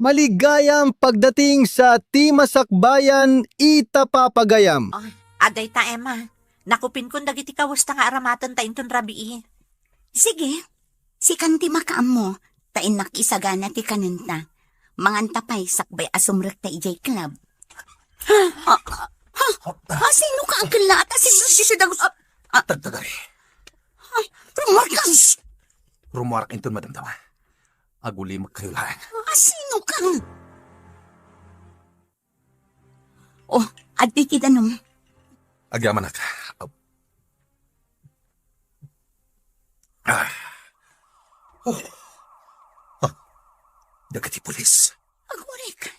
Maligayang pagdating sa Timasakbayan, Itapapagayam. Oh, aday ta, Emma. Nakupin kong dagiti kawasta nga aramatan ta inton rabii. Sige, si kanti makaam mo, tain nakisagana ti kanunta. Mangantapay sakbay asumrek ta ijay club. Sino ka ang kilata? Si Dagos... Tagtagay. Marcos! Rumuarak inton madamdama. Aguli magkayulahan. Sino ka? Oh, adi kita nung. Agyaman ka. Dagati pulis. Agurek.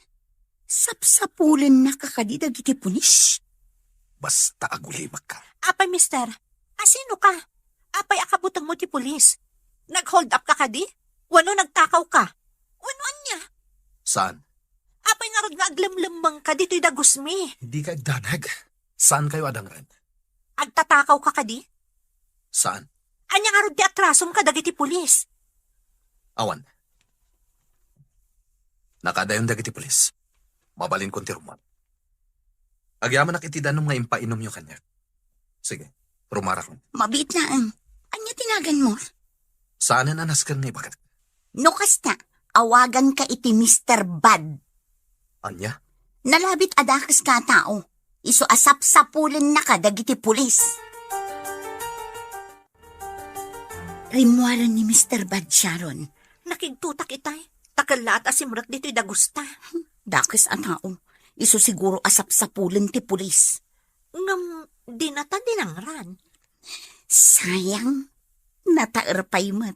Sapsapulan na kakadidag iti punis. Basta aguli magka. Apay, mister. Sino ka? Apay akabutang mo ti pulis. Nag-hold up ka kadi? Wano nagtakaw ka? Wanoan niya? Saan? Apay nga rod nga aglamlamang ka dito'y dagusmi. Hindi ka agdanag. Saan kayo adangran? Agtatakaw ka kadi? Saan? Anya nga rod di atrasom ka dagiti pulis. Awan. Nakadayon dagiti pulis. Mabalin kon ti rumat. Agyaman nakitidanom nga impainom nyo kanya. Sige, rumarak mo. Mabit na ang. Anya tinagan mo? Saan na naskan ni bagat? No kasta, awagan ka iti Mr. Bad. Anya? Nalabit adakas ka tao. Iso asap-sapulan na ka dagiti pulis. Rimuaran ni Mr. Bad Sharon. Nakigtutak itay. Takalaat asimrat dito'y dagusta. Dakas ang tao. Iso siguro asap-sapulan ti pulis. Ngam, di nata dinangran. Sayang, nataerpay mat.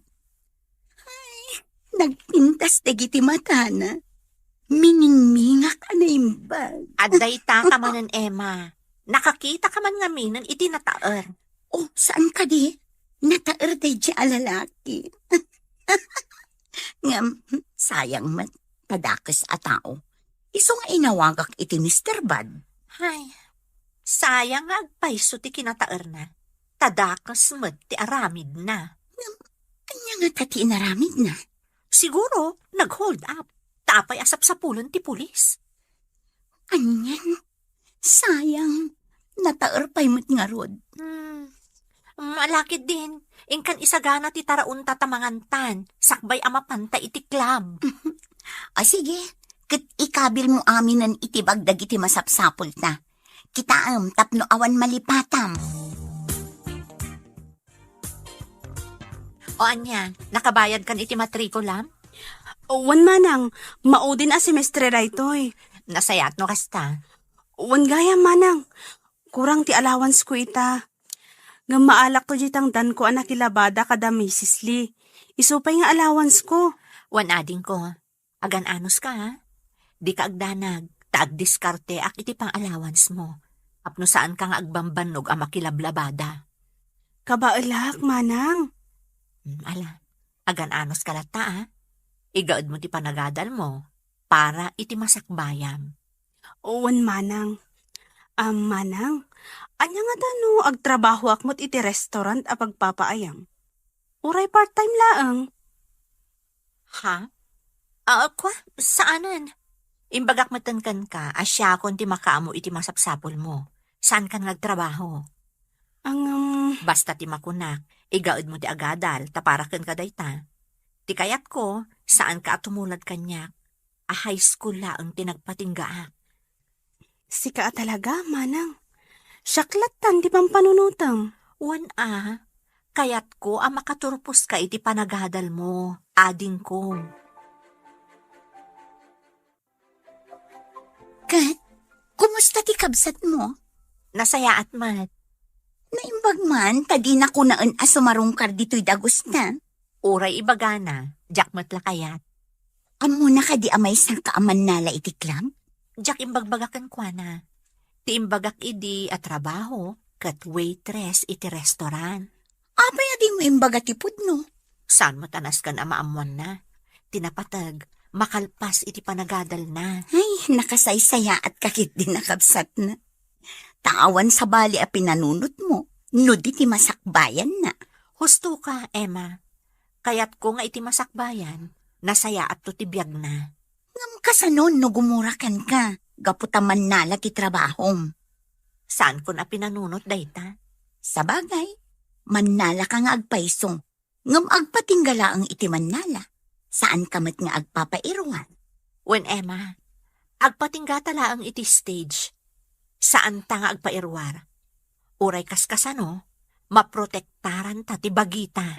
Ay, nagpintas dagiti mata na. Miningmingak na imbag. Aday ta ka manan, Emma. Nakakita ka man nga minan iti nataer. Oh, saan ka di? Nataer day di alalaki. Ngam, sayang mat, tadakas a tao. Iso nga inawagak iti Mr. Bad. Ay, sayang nga agpaiso ti kinataer na. Tadakas mo ti aramid na. Kanya nga tati inaramid na. Siguro, nag-hold up. Tapay asap sa pulon ti pulis. Kanyan, sayang, nataer pa'y mat nga rod. Malakit din. Ingkan isagana ti taraon tatamangantan. Sakbay amapanta iti club. Sige, kat ikabil mo amin ang itibagdag iti masapsapol ta. Kitaam tapno awan malipatam. O anya, nakabayad kan iti matrikulam? Wan manang, maudin a semestre raytoy. Nasayat no kasta. Wan gaya manang, kurang ti allowance ko ita. Nga maalak to jitang dan ko anak ilabada kada Mrs. Lee. Isupay nga allowance ko. Wan ading ko. Agan anos ka ha? Di ka agdanag, taag-diskarte ak iti pang allowance mo. Apno saan ka nga agbambanog ang makilablabada. Kabaalak manang. Ala, agan anos ka lata ha? Igaod mo ti panagadal mo para iti masakbayam. Wan manang. Manang, anya nga tano agtrabaho akmot iti restaurant a pagpapaayam. Uray part-time laang. Ha? Kwa? Saanan? Imbagak matankan ka, asya kon ti makaamo iti masapsapol mo. Saan ka nagtrabaho? Basta ti makunak, igaod mo ti agadal, taparakan ka dayta. Ti kayat ko, saan ka atumulad kanyak? A high school laang tinagpatinggaak. Sika talaga, manang. Syaklatan di pang panunutang. Wan kayat ko ang makaturpos ka iti panagadal mo, ading ko. Kat, kumusta ti kabsat mo? Nasaya at mat. Naimbag man, tadi na ko naan asumarungkar dito'y dagos na. Uray ibagana, jakmat la kayat. Amo na ka di amay sa kaaman nala iti klam? Jak imbagbagakan kwa na. Ti imbagak idi at trabaho, kat waitress iti restaurant. Apay adi mo imbaga tipod no? Saan matanas ka na maamuan na? Tinapatag, makalpas iti panagadal na. Ay, nakasaysaya at kakit din nakabsat na. Taawan sa bali a pinanunot mo, no di ti masakbayan na. Husto ka, Emma. Kaya't ko nga iti masakbayan, nasaya at tutibiyag na. Ngam Kasanon no gumurakan ka. Gaputaman nala ti trabahom. Saan ko na pinanunot, dayta? Sa bagay, mannala ka nga agpaiso. Ngam agpatinggala ang iti mannala. Saan ka met nga agpapairuan? When Emma, agpatinggatala ang iti stage. Saan ta nga agpairwar? Uray kaskasano, maprotektaran ta ti bagita.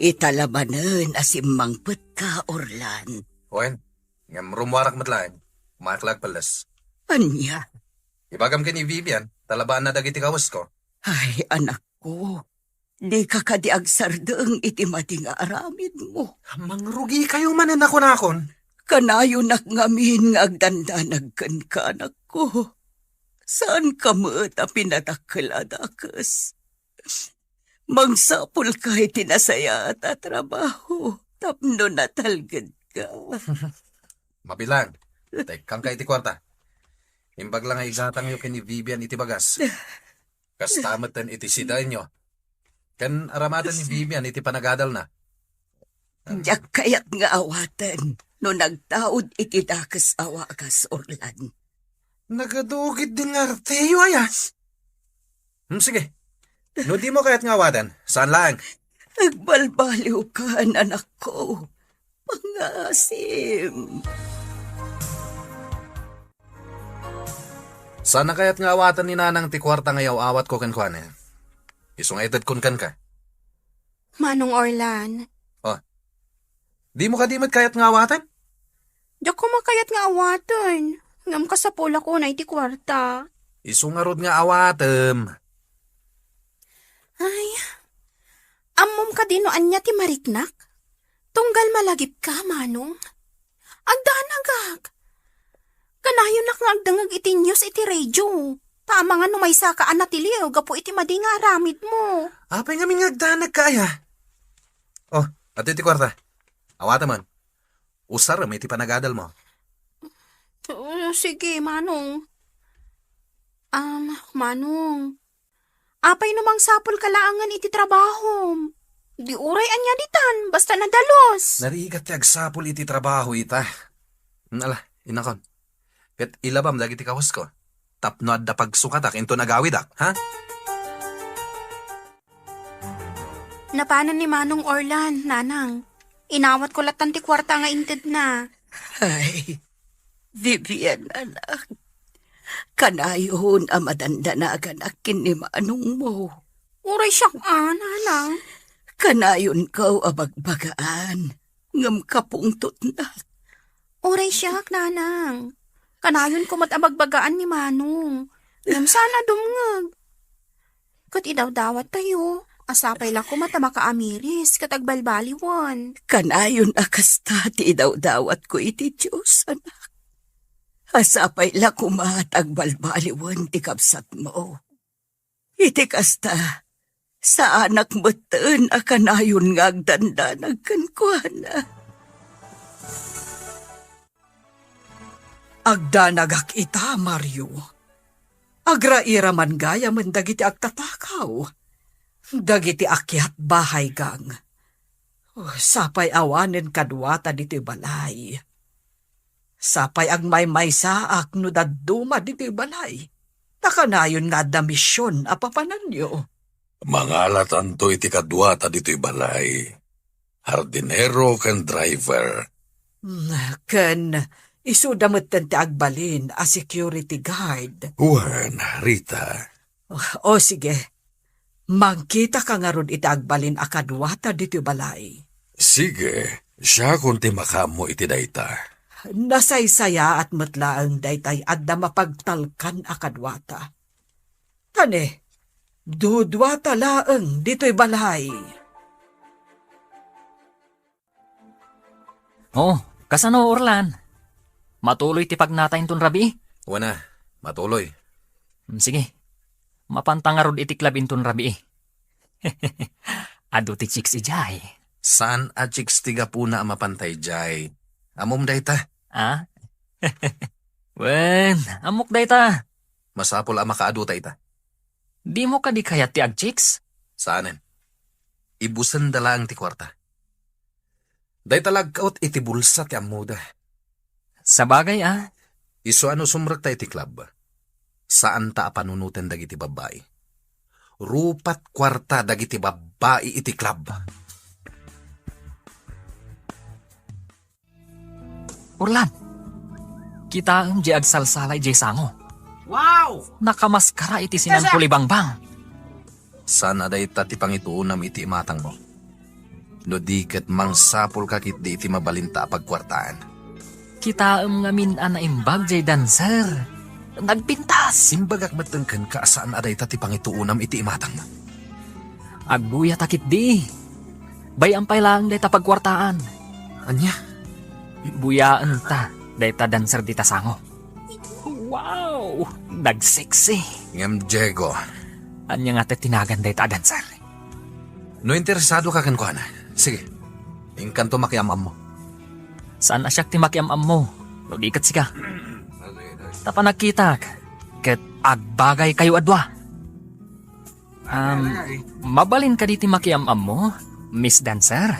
Italabanan asimmangpet ka, Orlan. Wen, ngam rumwarak matlaeng. Maklag palas. Anya? Ibagam ka ni Vivian, talabaan na dagiti kawas ko. Ay, anak ko. Di ka kadiag sardeng iti mati nga aramid mo. Mangrugi kayo manan ako nakon. Kanayo nakngamin nga agdandanagkan ka, anak ko. Saan ka mo ta pinatakiladakas? Mangsapul ka itinasaya at trabaho. Tapno natalgad ka. Mabilang. Kang ka iti kwarta. Imbag lang ay igatang yu kini Vivian iti bagas. Kastamatan iti sidain nyo. Kan aramatan ni Vivian iti panagadal na. Diyak kayat nga awatan. No nagtaod iti dakas awakas, Orlan. Nagadugit din nga teyo ayas. Sige. No di mo kaya't ngawatan. Saan lang? Agbalbaliw ka, anak ko. Pangasim. Sana kaya't ngawatan ni nanang ti kwarta ngayaw awat ko kankwan eh. Isong edad kun kan ka. Manong Orlan, Di mo kadimat kaya't ngawatan? diyak ko makayat nga awatan. Ngam ka sa pula ko na iti kwarta. Isungarod nga awatem. Ay, ammom ka din no anya ti mariknak. Tunggal malagip ka, manong. Agdanagag. Kanayon nak nga agdangag iti news iti radio. Tama nga numaysa ka anatiliw, gapo iti madi nga aramid mo. Apay nga mingagdanag kaya. At iti kwarta. Awata man. Usar may iti panagadal mo. Sige, manong. Manong. Apay namang sapol kalaangan iti trabaho. Di uray anya ditan, basta nadalos. Narigat ti agsapol iti trabaho ita. Ala, inakon. Kat ilabam dagi ti kawas ko. Tapno adda pagsukatak into nagawidak, ha? Napanan ni Manong Orlan, nanang. Inawat ko latan ti kwarta nga inted na. Ay, Vivian, anak. Kanayon ang madandanagan akin ni manong mo. Uray siyak nanang. Kanayon ka abagbagaan. Ngam kapungtot na. Uray siyak, nanang. Kanayon ko matabagbagaan ni Manong. Ngam sana dumngag. Kat idawdawat tayo. Asapay lang ko mata makaamiris katagbalbaliwan. Kanayon akasta ti daw-dawat ko iti Diyos, anak. Asapay la kumatagbalbaliwan ti kapsat mo. Iti kasta, sa anak moten a kanayon nga agdandanag kankwana. Agdanagak ita, Mario. Agraira man gaya man dagiti agtatakaw. Dagiti akyat bahay gang. Sapay awanen kadwata diti balay. Sapay ag may saak no dadduma diti balay. Nakanayon nga da misyon apapanan nyo. Mangalatan to iti kadwata dito'y balay. Hardinero ken driver. Ken isudamot ti agbalin a security guard. Juan, Rita. O sige. Magkita ka nga ron iti agbalin a kadwata diti balay. Sige, siya kunti makamo iti dayta. Nasaysaya at matlaang daytay adda mapagtalkan a kadwata. Tane, dudwata laeng dito'y balay. Kasano Orlan? Matuloy ti pagnatayin ton rabi? Wana, matuloy. Sige, mapantangarod iti klabin ton rabi. Ado ti chicks ijay. Saan a chicks tiga puna mapantay jay? Amom dayta. Wen, amok dayta. Masapol a makaaduta ita. Di mo ka di kayat ti ag chicks? Saanen? Ibusan dala ang ti kwarta. Day talagkaot iti bulsa ti amuda. Sa bagay Iso ano sumrak tayo ti club? Saan ta panunutin dagiti babae? Rupat kwarta dagiti babae iti club. Orlan, kita ang di agsalsalay di sango. Wow! Nakamaskara iti sinan kulibangbang. Sana day ti pangituunam iti matang mo. No di ket mangsapol kakit di iti mabalinta pagkwartaan. Kita ang ngamin na imbag di dancer. Nagpintas. Simbagak matengken ka saan aday ti pangituunam iti imatang mo. Agbuya takit di. Bayampay lang day ta pagkwartaan. Anya? Buyaan ta, day ta dancer di ta sango. Wow! Nagseksi. Ngem Diego, Anya nga tinagan day ta dancer. no interesado ka kan kuana. Sige, ingkanto makiamam mo. Saan asyak ti makiamam mo? No di kat siga. Tapa nakita ket agbagay kayo adwa. Mabalin ka diti makiamam mo, Miss Dancer?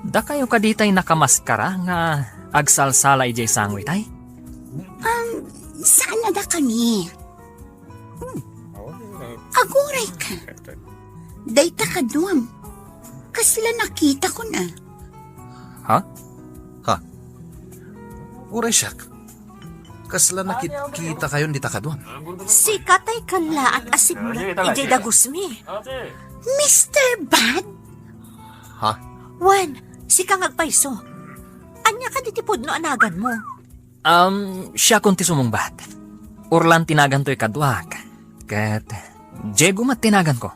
Da kayo ka ditay nakamaskara nga agsalsalay jay sangoy tay? Saan na da kami? Aguray ka. Dayta ka duwam. Kasla nakita ko na. Ha? Uray siyak. Kasla nakikita kayo di takadwan. Si Katay Kanla at Asimura, ijay dagusmi. Mr. Bad? Ha? Wan, si kang agpaiso. Anya ka ditipod no anagan mo. Siya kunti sumungbat. Orlan tinagan to'y kadwak. Kat, Diego mat tinagan ko.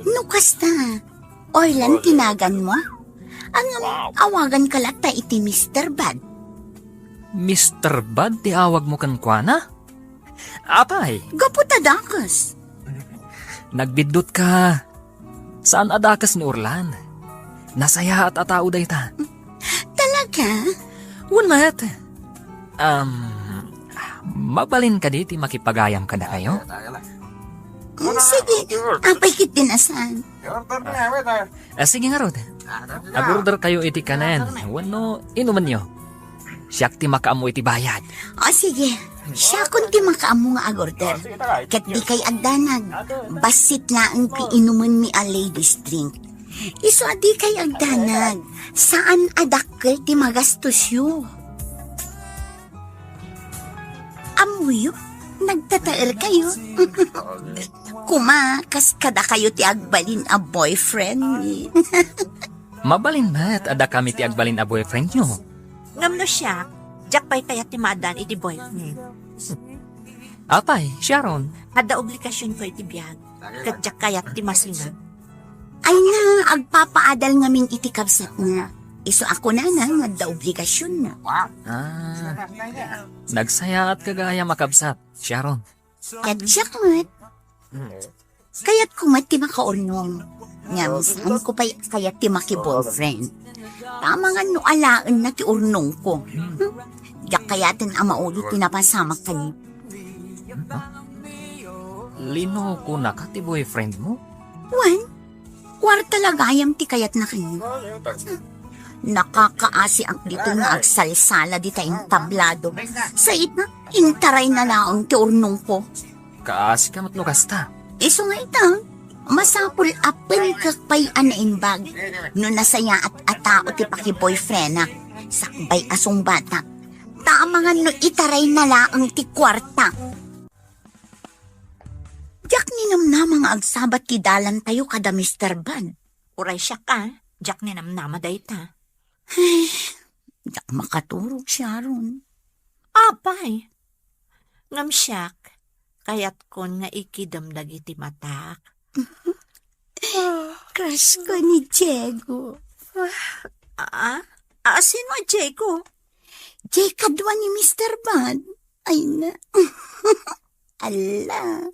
Nukas na. Orlan tinagan mo? Ang awagan ka lata iti Mr. Bad. Mr. Bad, ti awag mo kan kuana? Apay, Gaputa dakas. nagbidot ka. Saan adakas ni Orlan? Nasaya at atao day ta. Talaga? Unmat. Mabalin ka diti makipagayam ka na kayo? Sige, apay kit dinasan. Sige nga Rod. Agorder kayo iti kanen. Wano, inuman nyo. Siyak ti makaamo iti bayad. O sige, siya kunti makaamo nga agorder. Kat di kay agdanag. Basit laang piinuman mi a ladies drink. Iso adi kay agdanag. Saan adakkel ti magastos yu? Amuyo, nagtataer kayo. Kumakas kada kayo ti agbalin a boyfriend ni. Mabalin mat, ada kami ti agbalin a boyfriend nyo. Ngam no siya, jak pa'y kayat ti madan iti boyfriend. Apay, Sharon. Ada obligasyon ko iti biyag. Kat jak kayat ti masinga. Ay na, agpapaadal ngamin iti kabsat nga. Iso ako na nga da obligasyon na. Nagsaya at kagaya makabsat, Sharon. Kat siya mat. Kaya't kumat ti makaurnong. Ngam, saan ko pa'y kayat ti maki-boyfriend. Tama nga no alaan na ti urnong ko. Yak kayatin amaulit ti napasama kayo. Lino ko na ka ti boyfriend mo? Wan, kwarta lagayam ti kayat na kayo. Nakakaasi ang dito nga agsalsala di tayong tablado. Sa ita, intaray na laong ti urnong ko. Kaasi ka matno kasta. Iso nga itang, masapul apel kakpay anaimbag. No nasaya at atao ti paki-boyfriend na, sakbay asong bata. Tama nga no itaray na laang ti kwarta. Diyak ninam na mga agsabat ti dalan tayo kada Mr. Bad. Uray siya ka, jak ni namnama dayta. Diyak makaturog siya ron. Apay. Ngam siyak, kayat kon nga ikidamdag iti matak. Crush ko ni Diego. Sino ang Diego? Jay kadwa ni Mr. Bad. Ay na. Ala,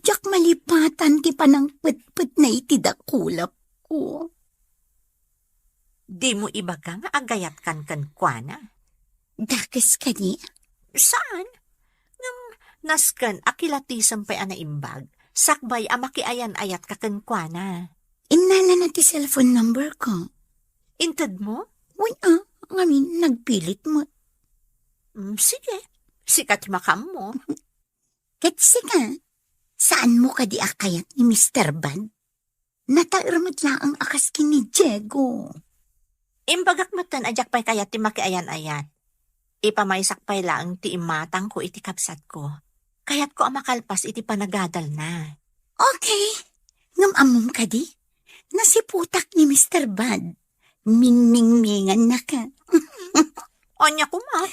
jak malipatan ti panang put na itidakulap ko. Di mo iba ka nga agayat kan kuana. Dakes ka ni? Saan? Ngam nasken akilatisan pa'y anaimbag. Sakbay amakiayan ayat ka kuana. Inala na ti cellphone number ko. Intad mo? Uy, ngamin, nagpilit mo. Sige. Sikat makam mo. Katsi nga, saan mo ka di akayat ni Mr. Bad? Natairmat lang ang akas kini Diego. Imbagak matan ajak pa'y kayat ti makiayan-ayan. Ipamaysak pa'y lang ti imatang ko iti kapsat ko. Kayat ko ang makalpas iti panagadal na. Okay, ngamamom ka di? Nasiputak ni Mr. Bad. Ming-ming-mingan na ka. Onya ko ma.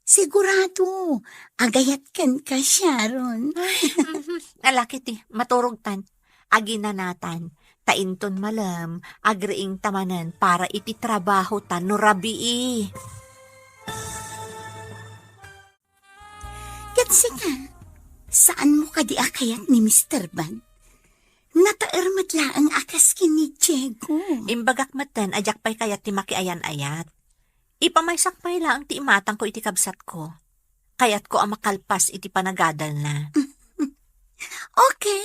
Sigurado, agayat kan ka, Sharon. Alaki ti, maturog tan. Aginanatan, tainton malam, agriing tamanan para iti trabaho tan no rabii. Katsi nga, saan mo ka di akayat ni Mr. Bad? Natairmat lang ang akas kini Diego. Imbagak matan ajak pa'y kayat ti makiayan-ayat. Ipamaysak pa'y lang ti imatang ko iti kabsat ko. Kayat ko ang makalpas iti panagadal na. Okay,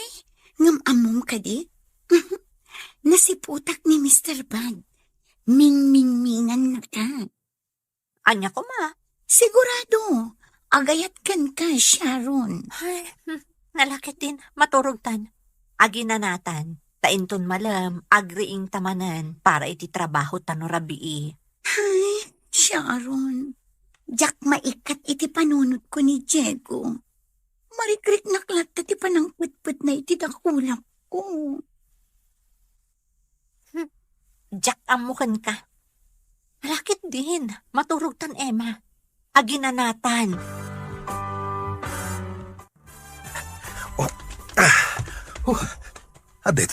ngamamom ka di? Nasiputak ni Mr. Bad. Ming-ming-mingan na ka. Anya ko ma. Sigurado, agayat kan ka, Sharon. Ay, nalakit din, maturog tan. Aginanatan, tainton malam, agriing tamanan para iti trabaho tan no rabii. Ay, Sharon. Jak maikat iti panunod ko ni Diego. Marikrik naklat iti panangputput na iti dakulap ko. Jak amukan ka. Malakit din, maturog tan Emma. Aginanatan. Adet,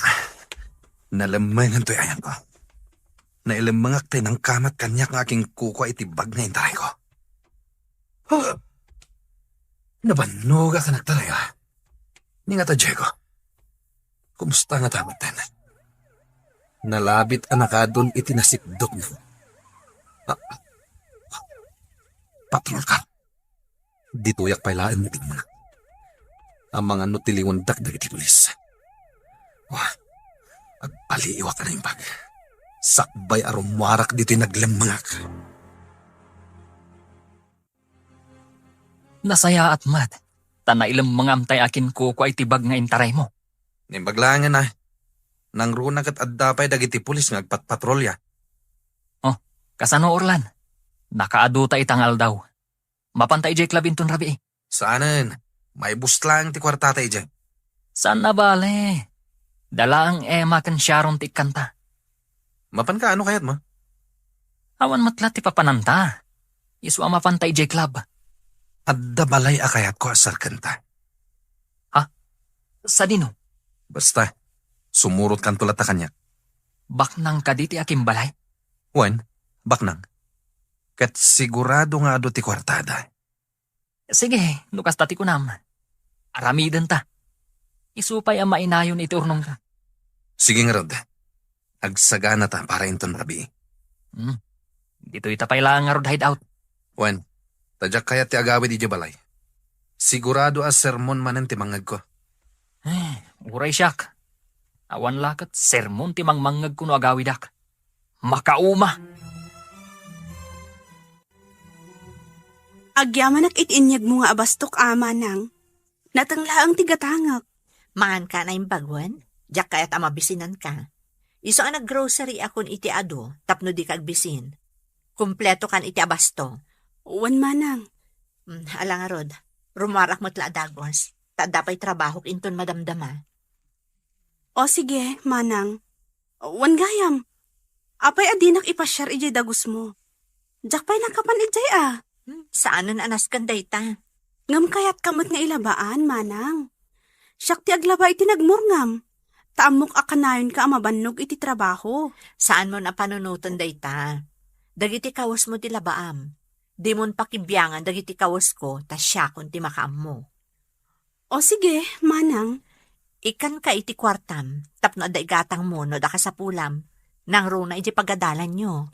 nalamangan to'y ayan ko. Nailamangak tayo ng kamat kanyak ng aking kuko itibag na intaray ko. Nabanuga ka nagtaray ah. Ni nga ta, Diego. Kumusta nga tamat din? Nalabit anakadon itinasipdok na. Patrol ka. Dituyak pailaan mo tigman. Ang mga nutiliwan dagdag iti pulis. Agpaliiwa ka na yung bag. Sakbay arumarak dito'y naglamangak. Nasaya at mat. Tanailam mga amtay akin ko ay tibag nga intaray mo. Nimbaglangan na. Nang runa kat addapay dagiti pulis nga agpatpatrolya. Kasano Orlan? Nakaaduta itangal daw. Mapantay jay klabinton rabi. Saanan? May bus lang ti kwartata ijay. Saan na bale? Dala ang Emma kan Sharon ti kanta. Mapan ka ano kayat mo? Awan matlat ti papananta. Isu ang mapantay jay club. Adda balay akayat ko asar kanta. Sa dino? Basta, sumurot kan tulat ta kanya. Baknang kaditi aking balay? Wan, baknang. Kat sigurado nga ado ti kwartada. Sige, nukas tati ko nam. Aramidan ta. Isupay ang mainayon iti urnong ta. Sige nga rod. Agsagana ta para inton rabi. Dito itapay lang nga rod hideout. Wan, tadyak kaya ti agawid iti balay. Sigurado as sermon manen ti mangag ko. Uray siyak. Awan lakat sermon ti mangmangag kuno agawidak. Makauma. Agyamanak itinyag mo nga abastok ama nang. Natanglaang tigatangak. Maan ka na yung bagwan. Jak kayat amabisinan ka. Iso ang nag-grocery akon iti ado, tapno di kagbisin. Kumpleto kan iti abasto. Uwan manang. Alang rod, rumarak mo't la adagwas. Tadapay trabaho inton madamdama. O sige, manang. Uwan gayam. Apay adinak ipasyar ijay dagus mo. Jakpay nakapan ijay Saanan anas kanday ta? Ngam kayat kamot nga ilabaan, manang. Siyak ti aglaba iti nagmurngam. Taamok akanayon ka amabannog iti trabaho. Saan mo na panunutan day ta? Dagiti kawas mo ti labaam. Di mon pakibyangan dagiti kawas ko, ta siya kun ti makaam mo. O sige, manang. Ikan ka iti kwartam, tapno aday gatang mo no da ka sa pulam. Nang runa iti pagadalan nyo.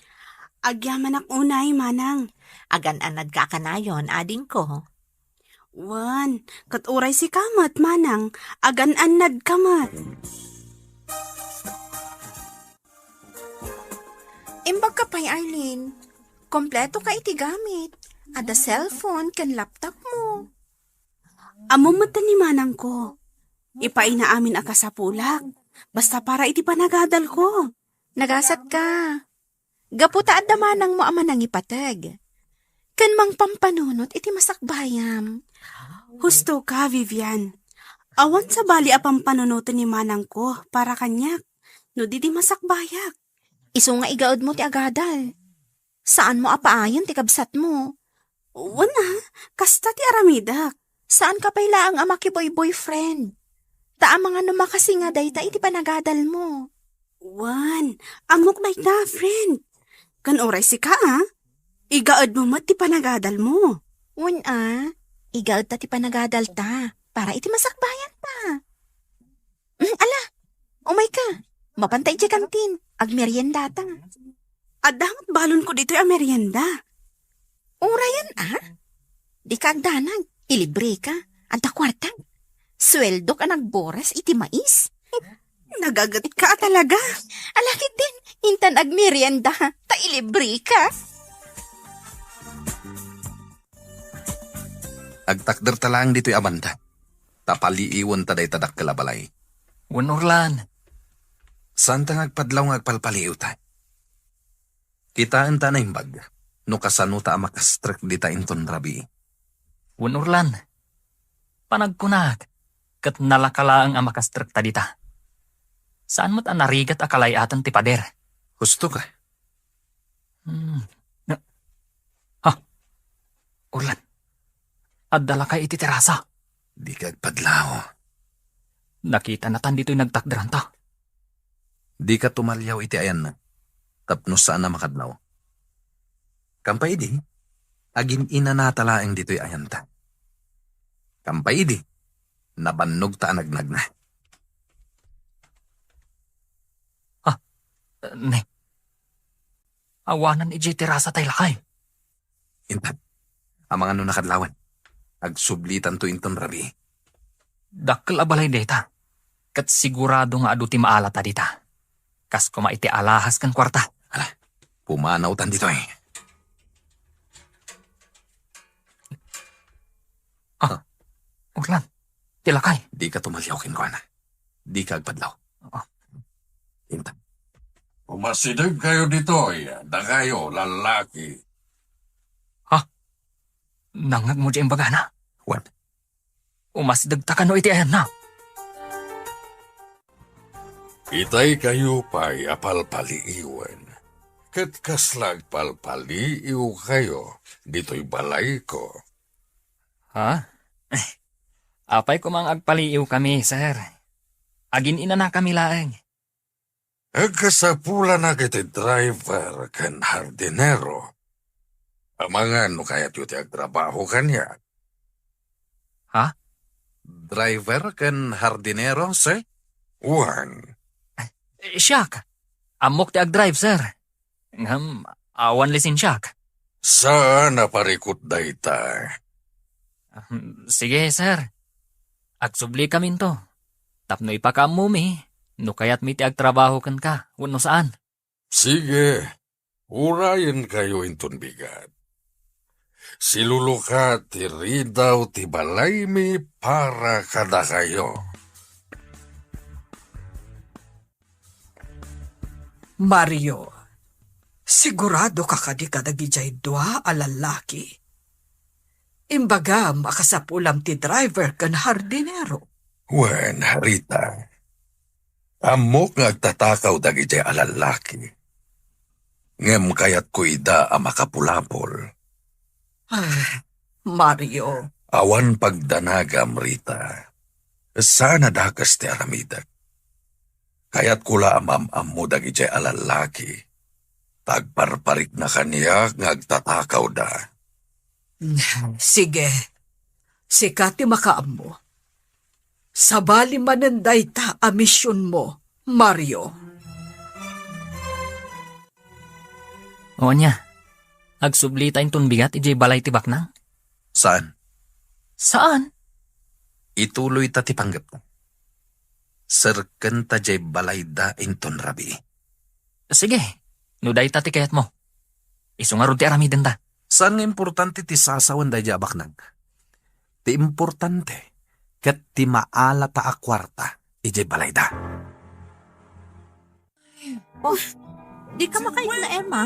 Agyaman ak unay, manang. Agan-anad ka akanayon, ading ko. Wan, katuray si kamat, manang. Agan-anad kamat. Imbag ka pa'y Arlene. Kompleto ka iti gamit. Ada cellphone kan laptop mo. Amo mata ni manang ko. Ipaina amin aka sa pulak. Basta para iti panagadal ko. Nagasat ka. Gaputa at damanang mo aman ang ipatag. Kan mang pampanunot iti masakbayam. Husto ka, Vivian. Awan sa bali apang panunutan ni manang ko para kanyak. No di masakbayak. Iso nga igaod mo ti agadal. Saan mo apaayon ti kabsat mo? Wana, kasta ti aramidak. Saan ka pala ang ama ki boyfriend? Ta mga numakasi nga dayta iti panagadal mo. Wan, amok like na, friend. Kan oray si ka, igaad mo mat ti panagadal mo. Wan igaod ta ti panagadal ta, para iti masakbayan ta. Ala, umay ka, mapantay di kantin, agmerienda ta. Adangat balon ko dito yung merienda. Urayan di ka agdanag, ilibre ka, anta kwartang. Sweldo ka nagboras iti mais. Nagagat ka talaga. Alakit din, intan agmerienda, ta ilibre ka. Agtakder talang dito'y Amanda. Tapaliiwan ta day tadak kalabalay. Unurlan. Saan ta ngagpadlaw ngagpalpaliw ta? Kitaan ta na imbag. No kasano ta makastrek dita inton rabi. Unurlan. Panagkunag. Kat nalakalaang ang makastrek ta dita. Saan mo't anarigat akalayatan ti pader? Gusto ka? Urlan. Addala kay iti terasa. Di kagpadlaw. Nakita na tan dito'y nagtakderan ta. Di ka tumalyaw iti ayan na. Tapno saan na makadlaw. Kampay di. Agin ina natalaeng dito'y ayan ta. Kampay di. Nabannog ta anagnag na. Ne. Awanan iti terasa tay lakay. Intan. Ang mga nakadlawan. Agsublitan to inton rabi. Dakkel abalay deta. Kat sigurado nga adu ti maalata dita. Kas kuma iti alahas kan kwarta. Ala, pumanaw tan dito eh. Urlan, tilakay. Di ka tumalyaw kinkwana. Di ka agpadlaw. Intan. Umasidag kayo dito, da kayo, lalaki. Nangag mo diyang bagana. What? Umasidag ta kano iti ayan na. Itay kayo pa'y apalpaliiwan. Kat kaslag palpaliiw kayo, dito'y balay ko. Apay ko mang agpaliiw kami, sir. Agin ina na kami laeng. Agkasapula na kiti driver kan hardinero. Amangan no kaya't yuti agtrabaho kanya. Driver kan hardinero, sir? Uwan. Siyak. Amok ti agdrive, sir. Awan lisin siyak. Saan naparikot dayta? Sige, sir. Agsubli kami to. Tapno ipakamumi. No kaya't mi ti agtrabaho kan ka. Wano saan? Sige. Urayan kayo inton bigat. Siluluka ti ridaw ti balay mi para kada kayo. Mario, sigurado ka kadi kadagijay dua a lalaki. Imbaga makasapulam ti driver kan hardinero. Wen, Rita. Amok nga agtatakaw dagijay a lalaki. Ngem kayat ko ida a makapulapol. Mario. Awan pagdanagam, Rita. Sana dakas ti aramidak. Kayat kula amam mo dagijay a lalaki. Tagparparik na kaniya ngagtatakaw da. Sige. Sikati makaam mo. Sabali mananday ta a misyon mo, Mario. O niya. Agsubli tayong tunbigat ijay balay tibak na. Saan? Saan? Ituloy ta ti panggap na. Serken ta jay balay da inton rabi. Sige. No day ta ti kayat mo. Iso nga ron ti aramiden ta. Saan nga importante ti sasawan da jabak nang? Ti importante, kat ti maala ta a kwarta, ije balay da. Oh, di ka makait na Emma.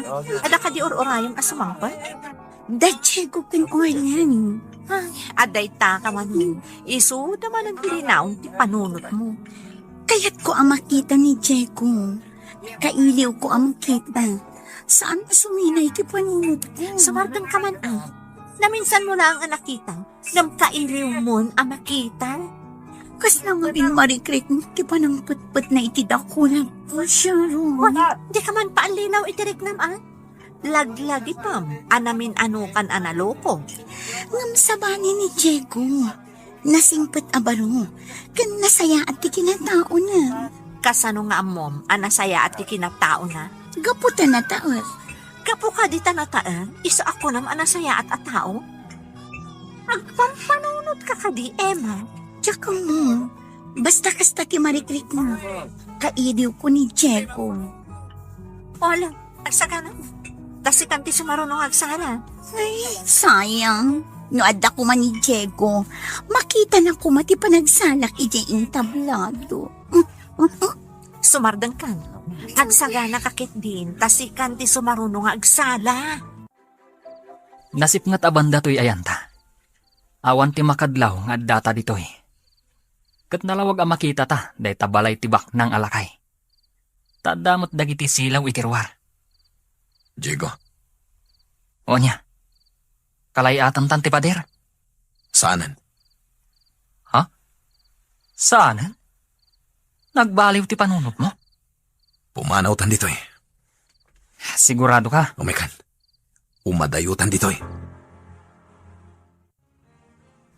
Ada ka di or-orayong asumangpa. Dadya ko pingulan. Ay, aday ta ka man mo. Iso naman ang pilinaon ti panunot mo. Kaya't ko ang makita ni Diego. Kailiw ko ang makita. Saan pa suminay ti panunod ko? Sumardang ka man ah. Na minsan mo lang ang nakita. Nam kailiw mo ang makita. Kas na nga bin marikrik ti pa ng putput na itidakulan ko siya ro. Wala, di ka man paalinaw itirik naman. Laglagi pam, anamin anukan analoko. Ngam sabani ni Diego. Nasingpet abaro. Kan nasaya at ti kinatao na. Kasano nga mom, anasaya at ikinatao na. Gaputan na taot. Kapo ka di tanataan, isa ako nam anasaya at atao. Agpampanunod ka ka di, Emma. Tsaka mo. Basta kasta ti marikrik mo. Kailiw ko ni Diego. Wala, agsaga na. Kasi kanti sumarunong agsara. Ay, sayang. No adda ko man ni Diego, makita na ko mati panagsalak ije intablado. Sumardang kan. Agsaga na kakit din, tasi kanti sumarunong agsala. Nasip nga't abanda to'y ayanta. Awan ti makadlaw nga data dito'y. Kat nalawag ang makita ta, day tabalay tibak ng alakay. Tadamot dagiti silaw itirwar. Diego, O niya, kalayatan tan ti pader. saanan? Saan? Nagbaliw ti panunot mo? Pumanaw tan dito'y. Sigurado ka? Umikan. Umadayutan dito'y.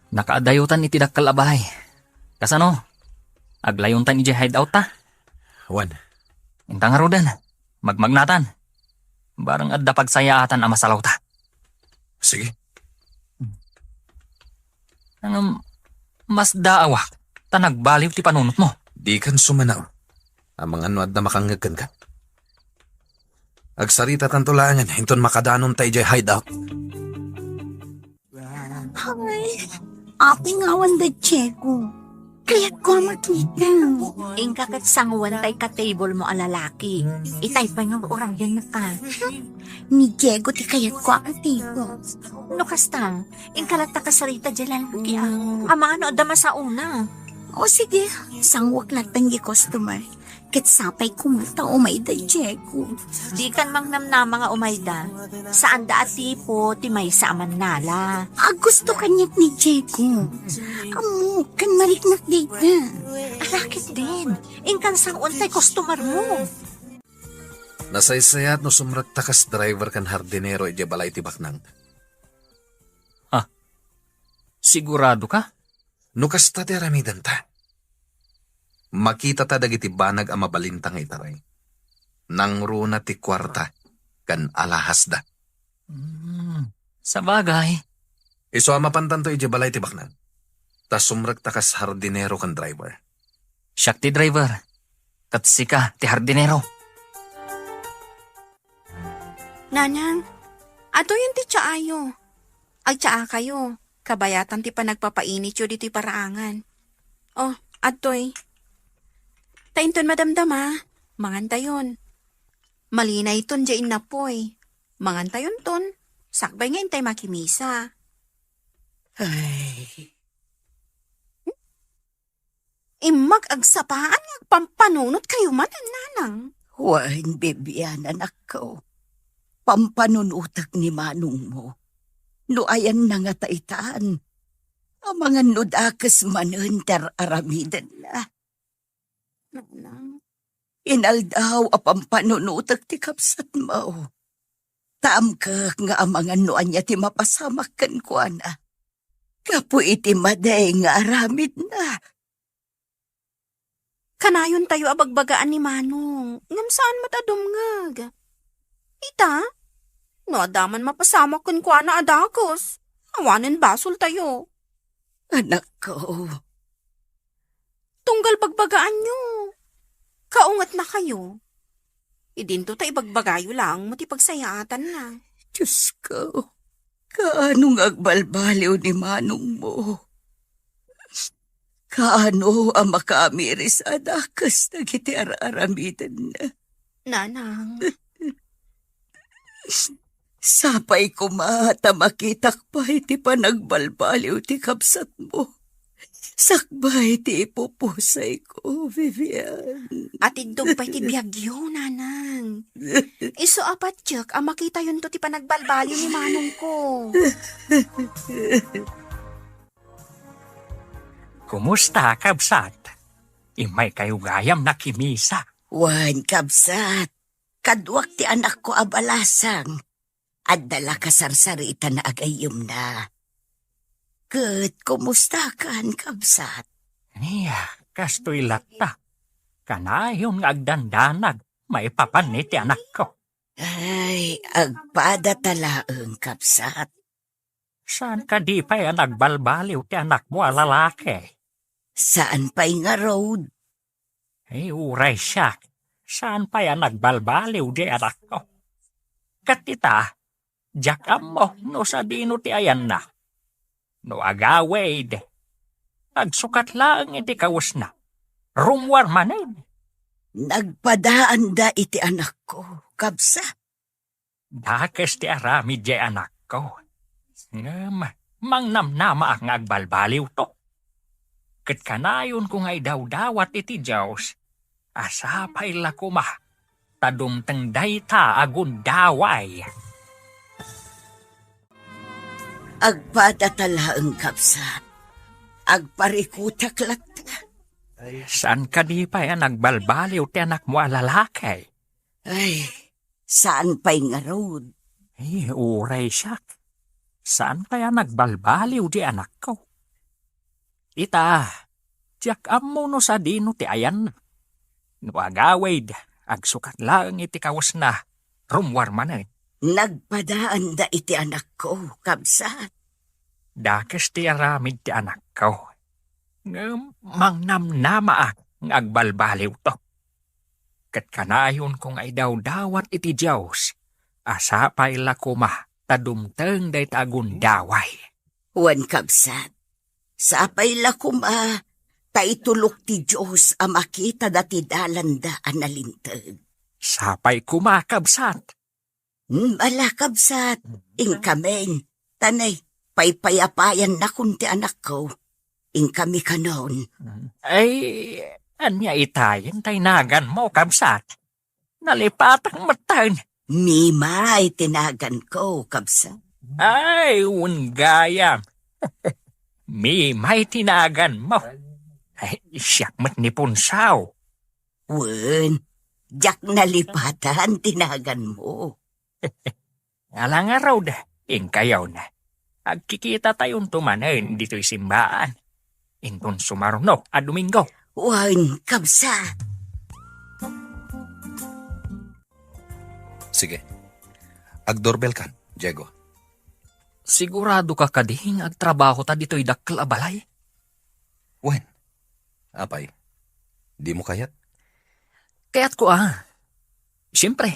Nakaadayutan iti dakkal abay. Kasano? Aglayon tan iti hideout ta? Wan, Intang harudan. Magmagnatan. Barang adda pagsayaatan ang masalaw ta. sige. Ang mas daawak. Ta nagbaliw ti panunot mo. Di kan sumanaw. Ang mga nuad na makangagkan ka. Agsarita tantulangan, hinton makadanon tayo jay hideout. Ay, aking awan da Diego. Kaya't ko makita. Ingkakat sanguan tay ka table mo alalaki. Itay pa nga orang yan na ka. Ni Diego ti kaya't ko akatigo. No kastang, ingkalata ka sarita dyan lalaki ah. Ang mga ano adama sa una. O sige, sangwak latang customer. Kat sapay kumata o may da Diego. Di kan mang namna mga umayda. Saan da at tipo, timay sa aman nala. Gusto kanyak ni Diego. Amo, kan mariknak dita. Alakit din. Ingkan sang untay customer mo. Nasaysayat no sumrat takas driver kan hardinero ije balay tibak nang. Sigurado ka? Nukas ta ti aramidan ta. Makita ta dagiti banag ang mabalintang itaray. Nang runa ti kwarta, kan alahas da. Sa bagay. Iso amapantan to ije balay tibak nang. Tas sumrak takas hardinero kan driver. Siyak ti driver. Kat sika ti hardinero. Nanang, ato yung ti tsaayo. Agtsaa kayo. Kabayatan ti pa nagpapainit yun dito'y paraangan. Oh, atoy. Tainton madamdama. Mangantayon. Malinay ton dyain na poy. Mangantayon ton. Sakbay nga intay makimisa. Ay, Imag agsapaan agpampanunot kayo man nanang. wan bebian anak ko. Pampanunutak ni manong mo. No ayan na nga taitaan. Ang mga nudakas manunter aramidan na. Nanang. Inaldaw apang panunutak ti kapsat mo. Taam ka nga ang mga nuan niya ti mapasamakan ko na. Kapo iti maday nga aramid na. Kanayon tayo abagbagaan ni Manong. Ngam saan matadumngag? Ita? No, adaman mapasamak kun kwa na adakos. Awanin basol tayo. Anak ko, Tunggal bagbagaan nyo. Kaungat na kayo. Idinto ta ibagbagayo lang, mo ti pagsayatan na. Diyos ko, kaano nga agbalbaliw ni manong mo? Kaano ang makamiris adakas na kiti aramitan na? Nanang, Sapay ko mata makitak pa iti panagbalbaliw ti kapsat mo. Sakbay ti ipupusay ko, Vivian. at idog pa iti biyagyo, nanang. Iso apat tiyok, ang makita yun to ti panagbalbalyo ni manong ko. Kumusta, kabsat? Imay kayo gayam na kimisa. Wan, kapsat. Kadwak ti anak ko abalasang. At dala kasarsarita na agayom na. Kat, kumusta kan, kapsat? Niya, kastoy latta. Kanayon nga agdandanag, maipapan ti anak ko. Ay, agpada talaang, kapsat. Saan ka di pa yan nagbalbaliw ti anak mo lalaki? Saan pa'y nga road? Ay, uray siya. Saan pa yan nagbalbaliw di anak ko? Katita, jakam mo no sa dino ti ayan na. No agawid. Nagsukat lang iti kawas na. Rumwar manin. Nagpadaan da iti anak ko, kapsat. Dakas ti arami di anak ko. Mangnamnama ang agbalbaliw to. Kat kanayon kung ay daw-dawat iti Diyos, asapay la kuma, tadumteng dayta agun daway. Agpada talaang, kapsat. Agparikutak latta. Saan ka di pa yan nagbalbaliw ti anak mo lalaki? Ay, saan pa'y nga road? Ay, uray siya. Saan kaya nagbalbaliw di anak ko? Ita, tiyak mo no sa dino ti ayan. No agawid, agsukat lang iti kawas na, rumwar manin. Nagpadaan da iti anak ko, kapsat. Dakas ti aramid ti anak ko. Mangnamnama ang agbalbaliw to. Kat kanayon kung ay daw-dawat iti Diyos, asapay la kuma, tadumteng day tagun daway. Wan, kapsat. Sapay la kuma, taitulok ti Diyos a makita dati dalanda analintag. Sapay kumakabsat. Ala, kapsat. Ingkameng. Tanay, paypayapayan na kunti anak ko. Ingkami kanon. Ay, anya itayin taynagan mo, kabsat. Nalipatang matan. Mimay tinagan ko, kapsat. Ay, unggayam. May tinagan mo. Ay, siyak mat ni Punsaw. Wen, jak nalipatan tinagan mo. Alang araw da, ingkayaw na. Agkikita tayong tumanan dito'y simbaan. Inton sumarno a Domingo. Wen, kapsat. Sige. Agdoorbell kan, Diego. Sigurado ka kading agtrabaho ta dito'y dakkel a balay? Wen, apay, di mo kayat? Kaya't ko Siyempre,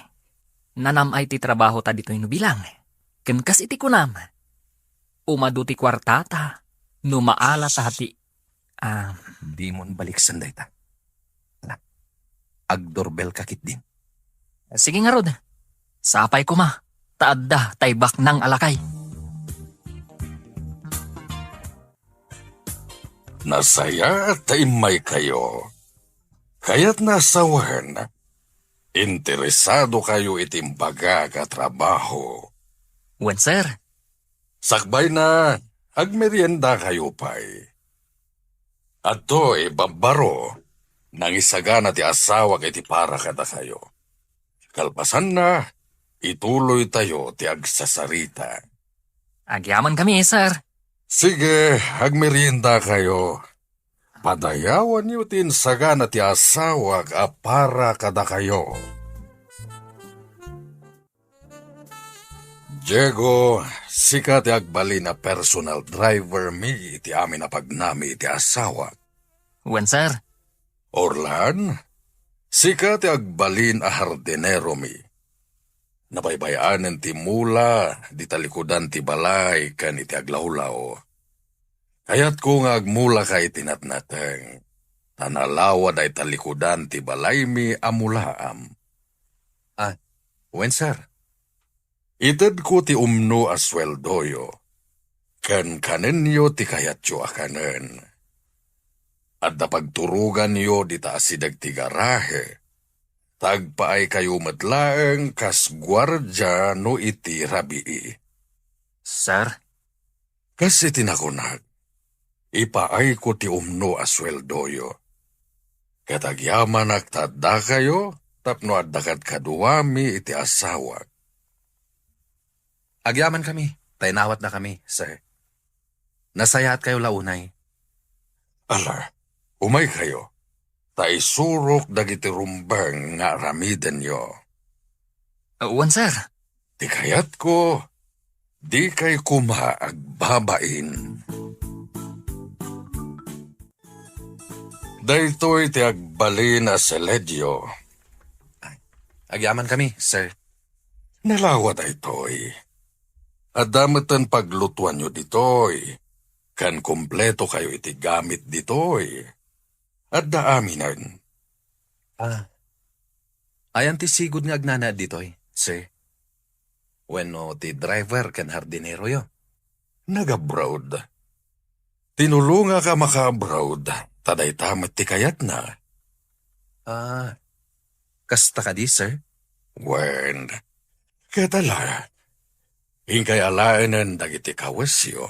nanamay ti trabaho ta dito'y nubilang. Kenkas iti kunam. Umadu ti kwartata, numaala ta hati. Di mo balik sanday ta. Agdoorbell kakit din. Sige nga rod. Sapay ko taadda taybak ng alakay. Nasaya at taimay kayo. Kaya't nasawan. Interesado kayo itimbaga ka trabaho. Wen, sir. Sakbay na, agmerienda kayo pa'y. Ato babaro, nang isagana ti asawa kay ti para kada kayo. Kalpasan na, ituloy tayo ti agsasarita. Agyaman kami, sir. Sige, agmerienda kayo. Padayawan niyo tin sagana ti asawa ka para kada kayo. Diego, sika ti agbali na personal driver mi iti amin na pagnami iti asawa. Wen, sir. Orlan, Sika ti agbalin a hardinero mi. Nabaybayanan ti mula, di talikudan ti balay, kan iti aglawlaw. Kayat ko nga agmula kay tinatnateng. Tanalawa day talikudan ti balay mi amulaam. Wen, sir? Ited ko ti umno a sweldoyo. Kan kanenyo ti kayatyo akanen. At napagturugan yo di taasidag ti garahe. Tagpaay kayo matlaeng kas gwardya no iti rabii. Sir, Kas iti nakunag, ipaay ko ti umno a sweldoyo. Katagyaman agtadda kayo, tapno addakat kaduwami iti asawa. Agyaman kami. Tainawat na kami, sir. Nasayaat kayo launay. Ala, umay kayo. Taisurok dagiti rumbang nga ramiden yo. wan sir. Di kayat ko, di kay kuma agbabain. Daytoy ti agbalin a seledyo. Agyaman kami, sir. Nalawa daytoy. Adamatan paglutuan nyo ditoy. Kan kompleto kayo iti gamit ditoy. Adda aminan. Ayan ti sigud nga agnana ditoy, sir. Wenno ti driver kan hardinero yo. Nag-abroad. Tinulunga ka maka-abroad. Taday tamat ti kayat na. Kasta ka di, sir? Wen, katala. Hingkay alaanan dagiti kawasyo.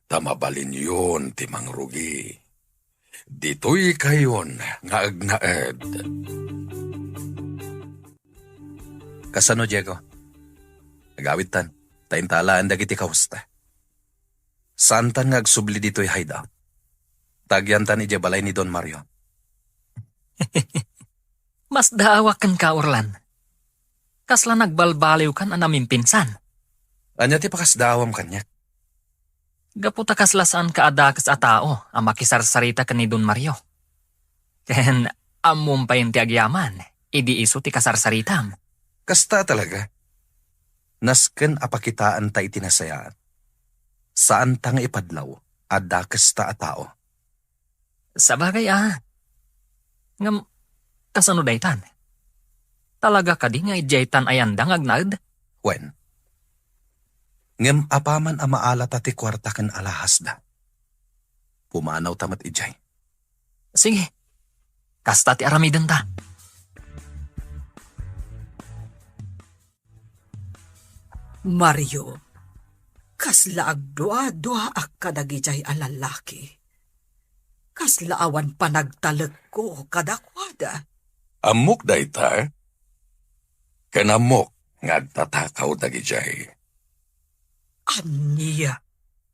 Tamabalin yun ti mangrugi. Dito'y kayon nga agnaed. Kasano, Diego? Agawit tan. Taintalaan dagiti kawasta. Saan tan nga agsubli dito'y hideout? Tagyan tan ije balay ni Don Mario. Mas daawak kan ka, Orlan. Kasla nagbalbaliw kan anaming pinsan. Anya ti pakasdawam kanyak. Gaputa kasla saan kaadakas a tao ang makisarsarita kan ni Don Mario. Ken amum pa yung ti agyaman, idi iso ti kasarsaritam. Kasta talaga. Nasken apakitaan ta itinasayaan. Saan ta nga ipadlaw, adda kasta a tao. Sabagay ngam kasano daytan? Talaga ka di nga ijaytan ayandang agnad? Wen? Ngem apaman a maalat ti kwarta ken alahas da. Pumanaw tamat ijay. Sige, kasta ti aramiden ta. Mario, kasla agdua-dua ak kadagijay a lalaki. Kasla awan panagtalag ko kadakwada. Amok dayta. Kanamok ngagtatakaw dagijay. Aniya,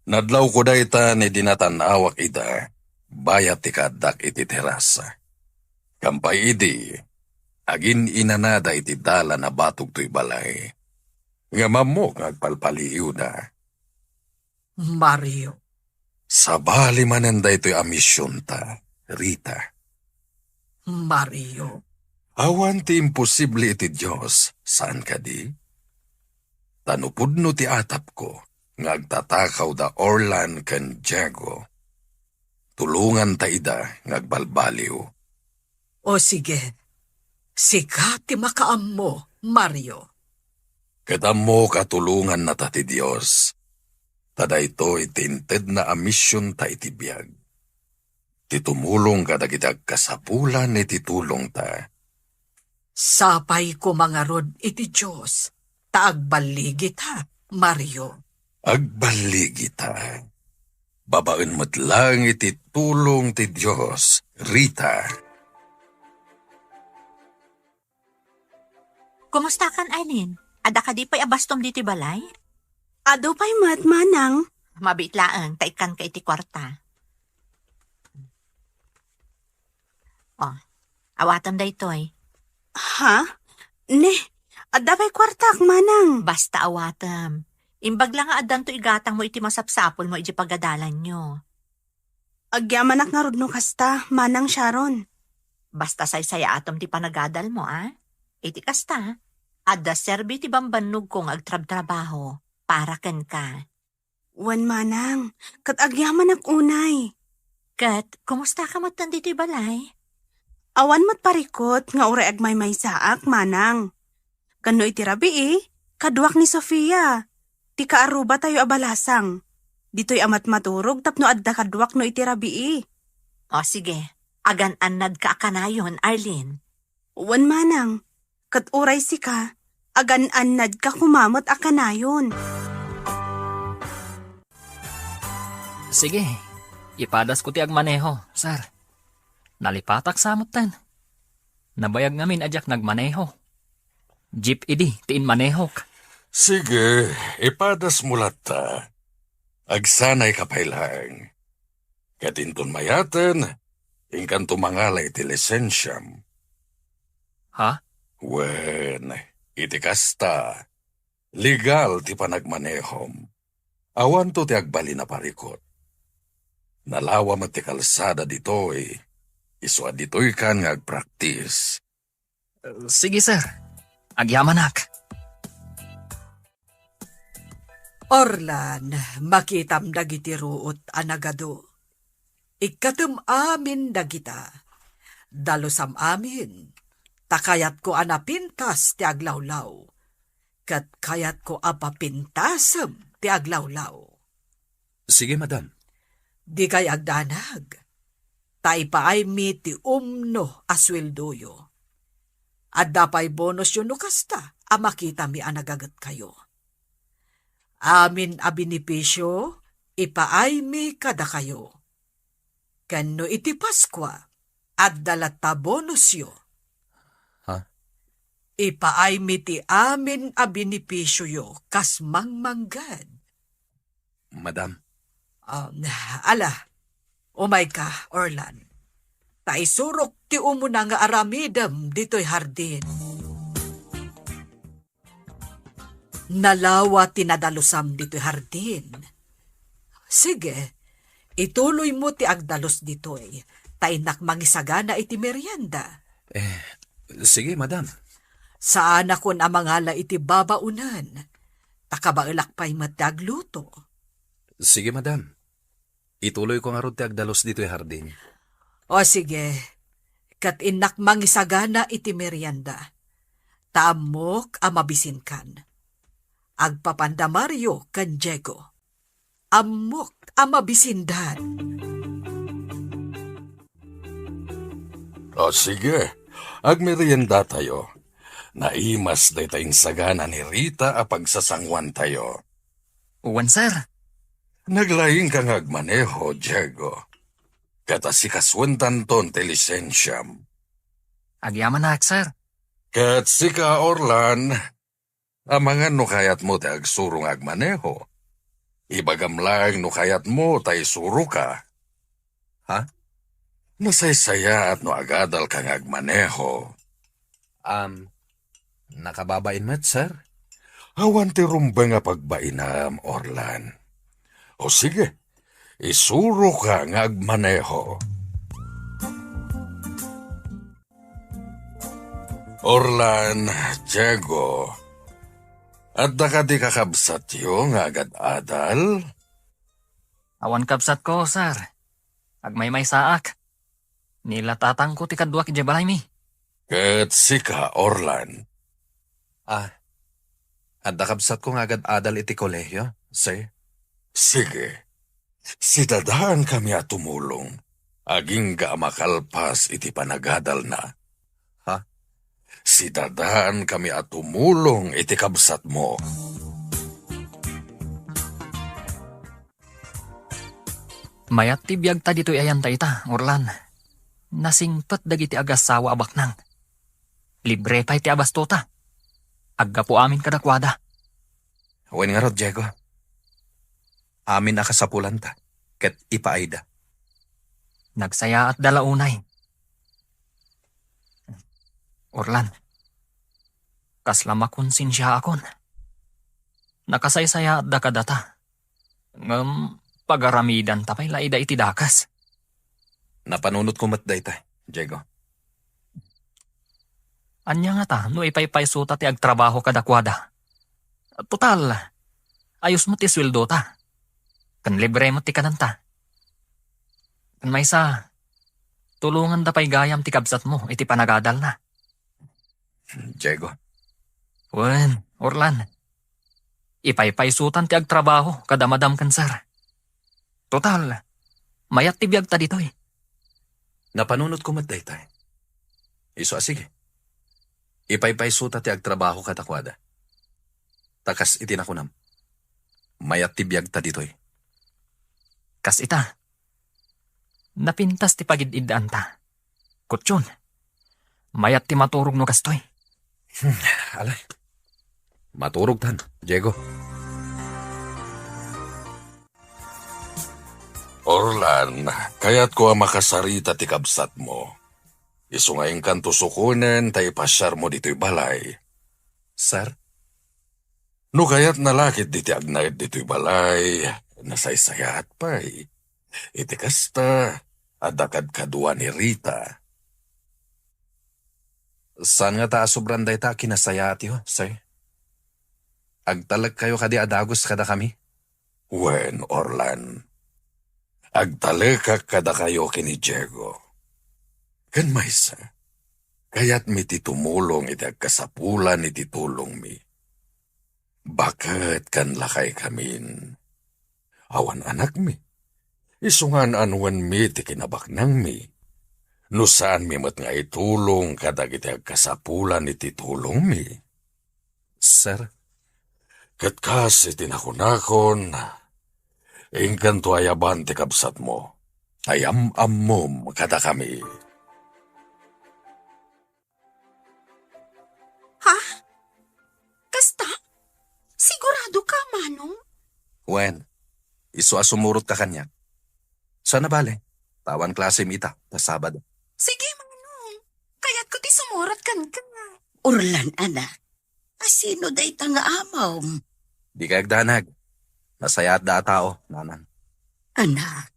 Nadlaw ko dayta ni dinatanawak ida. Bayat ti kadak iti terasa. Kampay idi. Agin inanada iti dala na batog to'y balay. Nga mamok ngagpalpaliw na. Mario, Sabali mananda ito'y amisyon ta, Rita. Mario, Awan ti imposible iti Diyos, saan ka di? Tanupudno ti atap ko, ngagtatakaw da Orlan ken Diego. Tulungan ta ida, ngagbalbaliw. o sige, sika ti makaam mo, Mario. Kadamo katulungan na ta ti Diyos. Tada ito itinted na amisyon ta iti biyag. Titumulong kadagitag kasapulan iti tulong ta. Sapay ko mga rod iti Diyos, taagbaligit ha, Mario. Agbaligi ta. Babaen mo't lang iti tulong ti Diyos, Rita. Kumusta kan, Aileen? Ada ka di pa'y abastom diti balay? Ado pa'y manang. Mabitlaang, taikan ka iti kwarta. Awatam da ito'y. Ha? Ne, ada pa'y kwartak, manang. Basta awatam. Imbag lang nga adan to igatang mo iti masapsapol mo iti pagadalan nyo. Agyamanak nga rod no kasta, manang Sharon. Basta saysaya atom ti panagadal mo, iti kasta, adda serbi ti bambannog kong agtrab-trabaho para ken ka. Wan manang, kat agyaman ak unay. Kat, kumusta ka mo dito'y balay? Awan mat parikot nga ure agmay may saak, manang. Kano iti rabi kaduak ni Sofia. Ti kaaruba tayo abalasang. Dito'y amat maturog tapno adda kaduak no iti rabi. O sige, agan-anad ka akanayon, Arlene. Wan manang, kat uray si ka, agan-anad ka kumamot akanayon. Sige, ipadas ko ti agmaneho, sir. Nalipatak samot tan. Nabayag ngamin adyak nagmaneho. Jeep idi, tiin manehok. Sige, ipadas mo lata. Agsanay kapailang. Katinton mayaten, ingkan tumangalay ti lisensyam. Ha? Wen, iti kasta. Legal ti panagmanehom. Awan to ti agbali na parikot. Nalawa mo ti kalsada ditoy. Iswa ditoy kan nga agpraktis. Sige, sir. Agyamanak. Orlan, makitam dagiti ruot anagado. Ikatum amin dagita. Dalusam amin. Takayat ko anapintas ti aglawlaw. Kat kayat ko apapintasam ti aglawlaw. Sige, madam. Di kay agdanag. Taipaay mi ti umno asweldoyo. At dapay bonus yun no kasta, makita mi anagagat kayo. Amin a binipisyo, ipaay mi kada kayo. Kano iti Paskwa, at dalata bonus yo. Ha? Ipaay mi ti amin a binipisyo yo, kas mangmanggad. Madam. Ala, umay ka, Orlan. Taisurok ti umuna nga aramidam dito'y hardin. Nalawa tinadalusam dito'y hardin. Sige, ituloy mo ti agdalos dito'y. Tainak mangisagana iti merienda. Sige, madam. Saan akon amangala iti babaunan? Takabailak pa'y matagluto. Sige, madam. Ituloy ko nga ron ti agdalos dito'y hardin. O sige, kat inak mangisagana iti merienda. Taamok amabisin kan. Agpapanda Mario kan Diego. Amok amabisindan. O sige, agmerienda tayo. Naimas day tayong sagana ni Rita a pagsasangwan tayo. Uwan, sir. Naglaing kang agmaneho, Diego. Katasikaswantan ton ti lisensyam. Agyamanak, sir. Kat sika, Orlan, amangan no kayat mo ti agsurong agmaneho. Ibagam lang no kayat mo tay suro ka. Ha? Nasaysaya at no agadal kang agmaneho. Nakababain met, sir? Awan ti rumba nga pagbainam, Orlan. O sige, isuro ka nga agmaneho. Orlan, Diego, at ka di kakabsat yung agad-adal? Awan kapsat ko, sir. Agmay-may saak. Nilatatang ko ti kadwa ki balay mi. Kat sika, Orlan. Adda kabsat ko nga agad-adal iti kolehiyo, sir? Sige, sidadaan kami at tumulong. Aging ka makalpas iti panagadal na. Ha? Sidadaan kami at tumulong iti kabsat mo. Mayat ti biyag ta dito'y ayan ta ita, Orlan. Nasingpet dagiti agasawa abaknang. Libre pa iti abastota. Agga po amin kadakwada. Wen nga rod, Diego. Amin akasapulan ta, ket ipaayda. Nagsaya at dalaunay. Orlan, kaslama konsinsya akon. Nakasaysaya at dakadata. Pagaramidan tapay laida iti dakas. Napanunot ko matday ta, Diego. Anya nga ta, no ipaypaysuta ti agtrabaho kadakwada. Total, ayos mo ti sweldo ta. Kan libre mo ti kananta. Kan maysa, tulungan da pay gayam ti kabsat mo, iti panagadal na. Diego, Wen, Orlan. Ipaypaysutan ti agtrabaho kada Madam Kansar. Total, mayat ti biyag ta ditoy. Napanunot ko matdaytay. Iso sige. Ipaypaysuta ti agtrabaho katakwada. Takas itinakunam. Mayat ti biyag ta ditoy. Kas ita, napintas ti pagid-idaan ta. Kutsyon, mayat ti maturog no kastoy. Alay. Maturog tan, Diego. Orlan, kaya't ko ang makasarita ti kabsat mo. Isu nga yung kanto sukunen, tayo pasyar mo dito'y balay. Sir? No kaya't nalakit diti agnayad dito'y balay, nasaysayat pa'y. Iti kasta, adakad kadua ni Rita. Saan nga ta sobrang day ta kinasayati ho, sir? Agtalag kayo kadi adagos kada kami? Wen, Orlan. Agtaleka kada kayo kini Diego. Kan maysa, kaya't mi titumulong iti agkasapulan iti tulong mi. Bakit kan lakay kamin? Awan anak mi. Isungan anwan mi ti kinabaknang mi. No saan mi mat nga itulong kadag iti agkasapulan iti tulong mi. Sir? Katkas iti nakunakon, ingkan to ayaban ti kabsat mo. Ayam-ammom kada kami. Ha? Kasta? Sigurado ka, Manong? Wen, iso asumurot ka kanya. Sana bale, tawan klase mita, na Sabado. Sige, Manong. Kaya't ko ti sumurat kan ka. Orlan, anak. Asino day tanga amaw? Di ka agdanag. Nasayat da tao, nanan. Anak,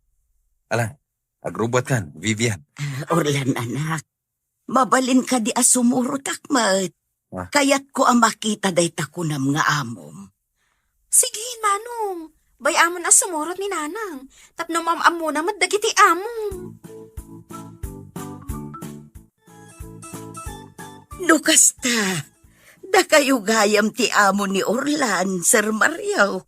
Ala, agrubot kan, Vivian. Orlan, anak. Mabalin ka di asumurot akmat. Ah. Kaya't ko ang makita day takunam nga amom. Sige, Manong. Bayamon ang sumurot ni Nanang. Tapno mamam na madagiti among. No kasta, da kayo gayam ti amo ni Orlan, Sir Mariaw.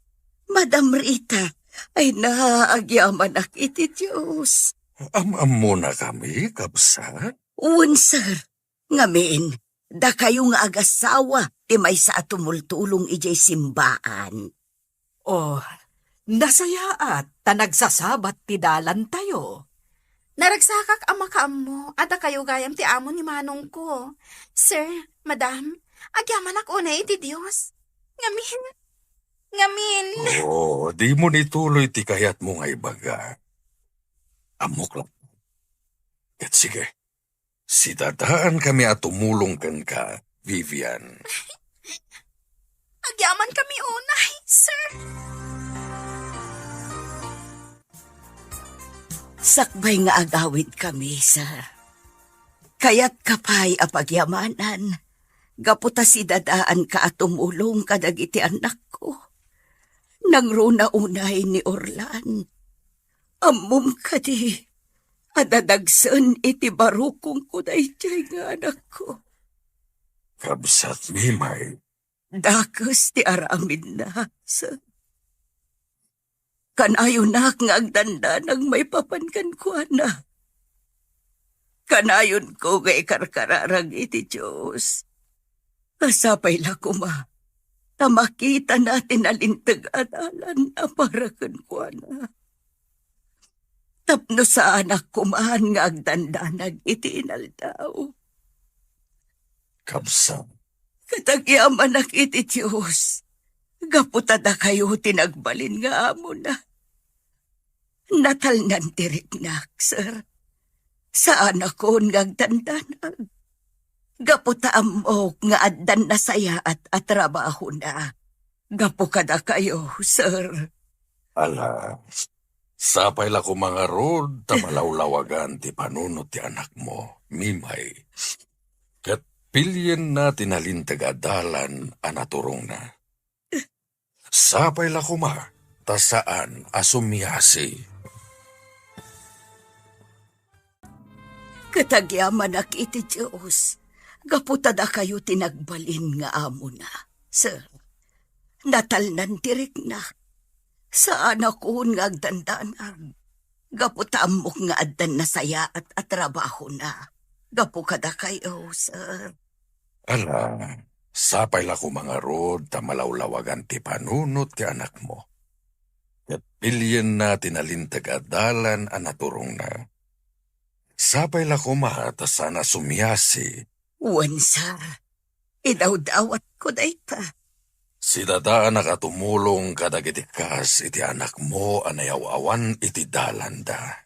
Madam Rita, ay naagyaman ak iti Diyos. Am-am muna kami, kabsat. Uwan, sir. Ngamin, da kayo nga agasawa, ti may sa atumultulong ijay simbaan. Oh, nasayaat, ta nagsasabat ti dalan tayo. Naragsakak ang makaam mo, at kayo gayam ti amo ni Manong ko. Sir, Madam, agyaman ako na iti Diyos. Ngamin. Oo, di mo nituloy ti kayat mo nga ibaga. Amok lang. At sige, sidadaan kami at tumulong kan ka, Vivian. Agyaman kami unay, sir. Sakbay nga agawid kami, sir. Kaya't kapay apagyamanan. Gaputa si dadaan ka at tumulong kadag iti anak ko. Nangruna unay ni Orlan. Amom ka di. Adadagsan iti barukong ko na iti nga anak ko. Kabsat Mimay, Dakos ti aramin na, sir. Kanayo na nga agdanda ng may papankan ko na. Kanayon ko nga ikarkararang iti Diyos. Asapay la kuma, na makita natin alintag-adalan na parakan ko na. Tapno sa anak kumahan nga agdandanag iti inaldaw. kabsat. Katagyaman ak iti Diyos. Gaputada kayo tinagbalin nga amo na. Natal nan tiriknak, sir. Saan ako ngagdandanag? Gaputa amok nga addan na saya at trabaho na. Gapukada kayo, sir. Ala, sapay la ko mga rod, tamalawlawagan ti panunot ti anak mo, Mimay. Kat Pilyen na tinalintag adalan anaturong na. Sapay la kuma, tasaan asumyasi. Katagyaman ak iti Diyos. Gaputada kayo tinagbalin nga amo na. Sir, natalnan tirik na. Saan ako nga agdandanag. Gaputamok nga addan na saya at trabaho na. Gapu kada kayo, sir. Ala, sapay la ko mga rod ta malawlawagan ti panunot ti anak mo. At pilyen na tinalintag adalan anaturong na. Sapay la ko ta sana sumyasi. Wansa, idaw-dawat ko dayta. Si dadaan nakatumulong kadagiti kas iti anak mo anayaw-awan iti dalanda.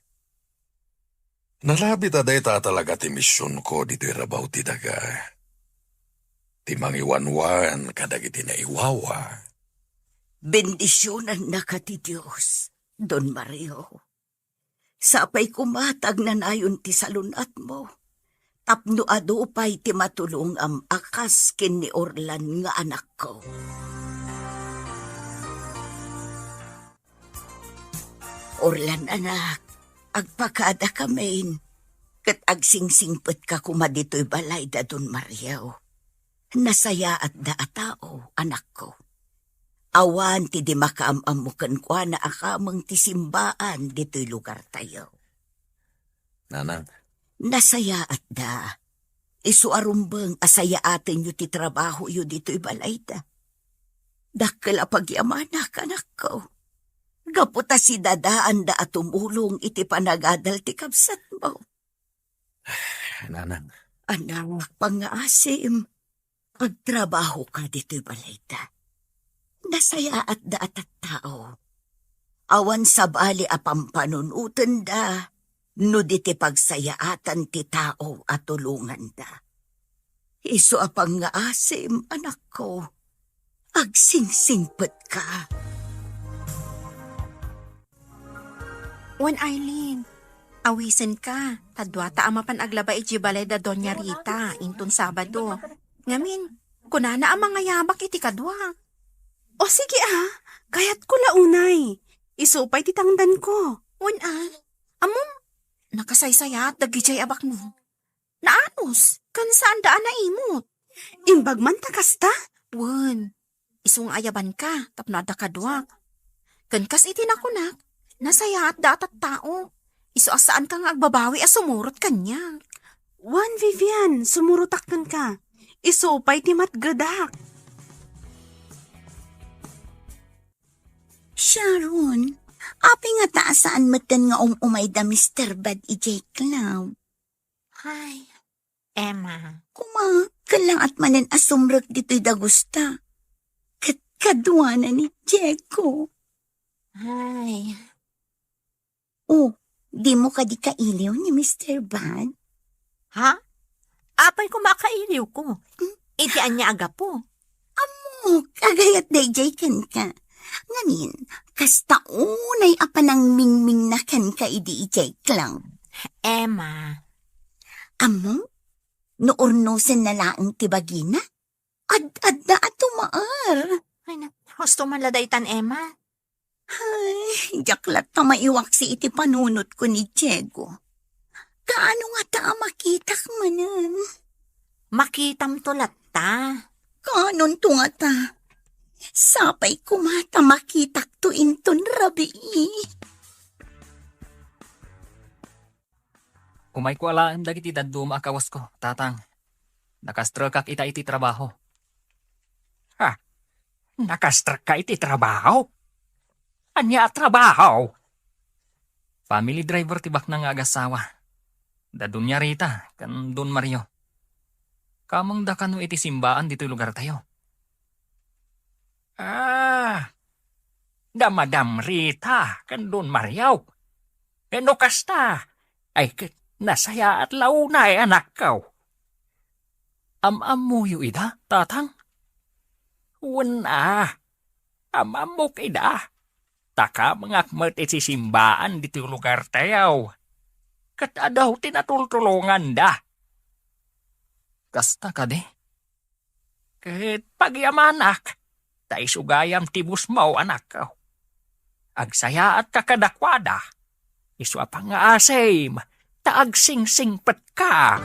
Nalabi taday ta talaga ti misyon ko dito'y rabaw ti daga. Ti mangiwanwan kadagiti naiwawa. Bendisyonan na ka ti Diyos, Don Mario. Sapay kumatag na nayon ti salunat mo. Tapno adupay ti matulong am akas ken ni Orlan nga anak ko. Orlan anak, agpakada kamain. Kat agsingsingpet ka kumadito'y balay da Don Mario. Nasaya at daatao, anak ko. Awan ti di makaamamukan kwa na akamang ti simbaan dito'y lugar tayo. Nanang, Nasaya at da. Isuarumbang asaya atin yu ti trabaho yu dito'y balay da. Dakkel apagyamana anak ko. Gaputa si dadaan da at tumulong iti panagadal ti kabsat mo. nanang, Anak, pangaasim. Pagtrabaho ka dito'y balay da. Nasaya at da at tao. Awan sa bali apampanunutan da. No di ti pagsayaatan ti tao at tulungan da. Iso apang nga asim, anak ko. Agsingsingpet ka. Wan Eileen, awisan ka. Tadwata amapan aglaba iti balay da Doña Rita, intun Sabado. Ngamin, kunana ang mga yabak iti kadwa. O sige kayat ko launay. Isupay ti tangdan ko. Wan amom, nakasaysayat dagijay abak no. Naanos, kan saan daan na imot? Imbag man takasta? Wan, isung ayaban ka, tapno ada kadwak. Kan kas iti nakunak, nasayat datat tao. Isu asaan ka nga agbabawi a sumurot kanya. Wan Vivian, sumurutakkan ka. Isupay ti matgadak. Sharon, api nga taasaan matan nga umay da Mr. Bad ijay Cloud. Ay, Emma. Kalang at manan asumrag dito'y da gusta. Kadwa na ni Jeko. Ay, Oh, di mo ka di kailiw ni Mr. Bad? ha? Apay kumakailiw ko. Itian niya aga po. Oh, kagayat dayjay kan ka. Ngamin, kasta unay apanang mingming na kan ka idi ijay Cloud. Emma. Amo? Noornosen na laang tibagina? Ad na atumaar. Ay, husto man ladaytan, Emma. Ay, jaklat na maiwak si iti panunot ko ni Diego. Kaano nga ta makitak manan? Makitam tulat ta. Kanon to nga ta? Sapay kumata makitak to inton rabi. Umay ko alaam dagiti daduma akawas ko, tatang. Nakastra kak ita iti trabaho. Ha? Nakastra ka iti trabaho? Anya trabaho? Family driver tibak na nga agasawa. Dadun niya Rita, kan Don Mario. Kamang da kano iti simbaan dito lugar tayo. Da Madam Rita, kan Don Mario. Eno kasta? Ay, nasaya at launay anak ko. Am-am mo yu ida, tatang? Wala. Amam mo kida. Taka mangakmat iti simbaan dito lugar tayo. Kat adaw tinatultulungan da. Kasta ka di. Kahit pagyamanak, tay sugayam tibus mo anak ko. Agsaya at kakadakwada, iso apang nga asem, taag sing-singpet ka.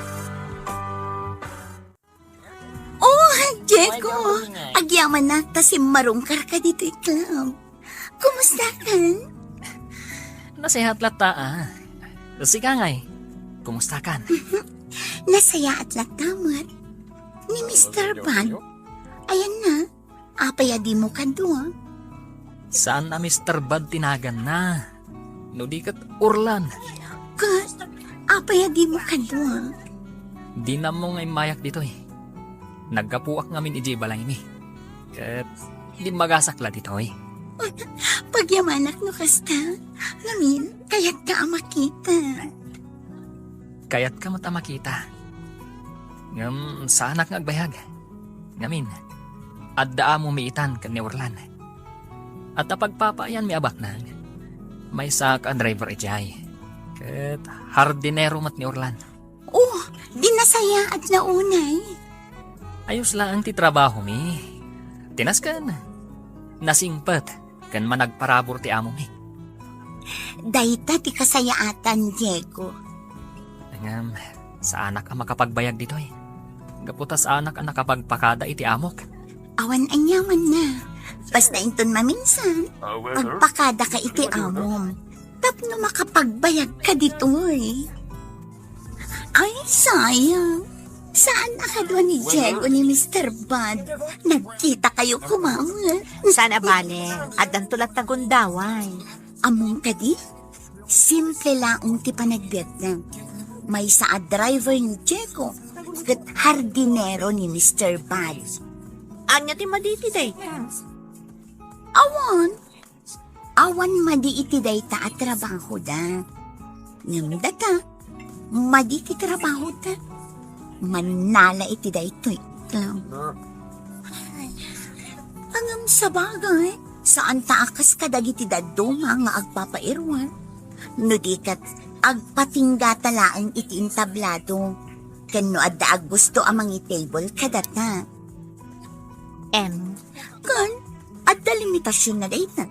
Oh, Diego! Agyaman na ta si marungkar ka dito iklam. Kumusta ka? Nasihat lata Sige ngay. Kumusta kan? Nasaya at latamat. Ni Mr. Bad. Ayan na. Apaya di mo ka doon. Saan na Mr. Bad tinagan na? No di kat urlan. Kat, apaya di mo ka doon. Di na mo ngay mayak dito eh. Nagkapuak ngamin iji balay mi. Kat di magasakla dito eh. Pagyamanak no kasta. Ngamin, kaya't ka makita. Kaya't ka mata makita. Ngam sa anak ngagbayag. Ngamin, adda mo miitan kan ni Orlan. At napagpapayan mi abak na. May sak ang driver ijay. Kat hardinero mat ni Orlan. Oh, di nasaya at naunay. Ayos lang ang titrabaho mi. Tinaskan. Nasingpat. Kan managparabor ti amo mi. Dayta ti kasayaatan, Diego. Ngam, sa anak ang makapagbayag dito eh. Gaputas anak ang nakapagpakada iti amok. Awan anyaman na. Basta inton maminsan, magpakada ka iti amom. Tapno makapagbayag ka dito eh. Ay, sayang. Saan nakadwa ni Diego ni Mr. Bud? Nagkita kayo kumama. Sana bale, at dantulat na gundaway. Among kadi? Simple lang ti panagbiag na. May saad driver ni Diego kat hardinero ni Mr. Bud. Anya ti maditi day. Awan madi iti dayta at trabaho da. Ngamda ta, madi iti trabaho ta. Manala iti dayto iklam. Angam sa bagay, saan taakas kadag iti daduma nga agpapairwan. No di kat agpatinggatalaan iti intablado. Kano adda ag gusto amang i-table kadata. Kan, adda limitasyon na dayta.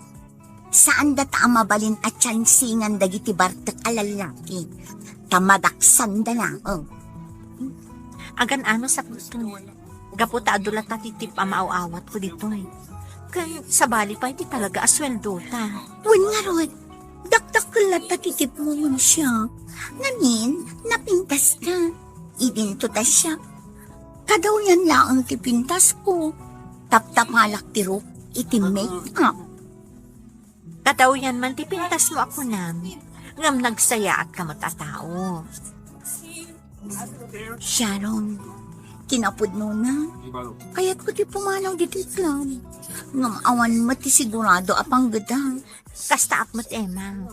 Saan data ang mabalin at tsansingan dagiti bartek alalaki. Tamadaksan da lang. Agan ano sa puto. Gaputa adulat na titip ang maaawat ko dito eh. Kan sa bali pa iti talaga asweldo ta. Wen nga rod, dakdakulat na titip mo yun siya. Ngamin, napintas ka. Idinto ta siya. Kadaw yan lang ang tipintas ko. Tap-tap halak tiro, iti make-up. Kataw yan man tipintas mo ako namin. Ngam nagsaya at kamutatao. Sharon, kinapod mo na. Kaya't ko ti pumanaw dito lang. Ngam awan mo ti sigurado apang gada. Kasta at mo't emang.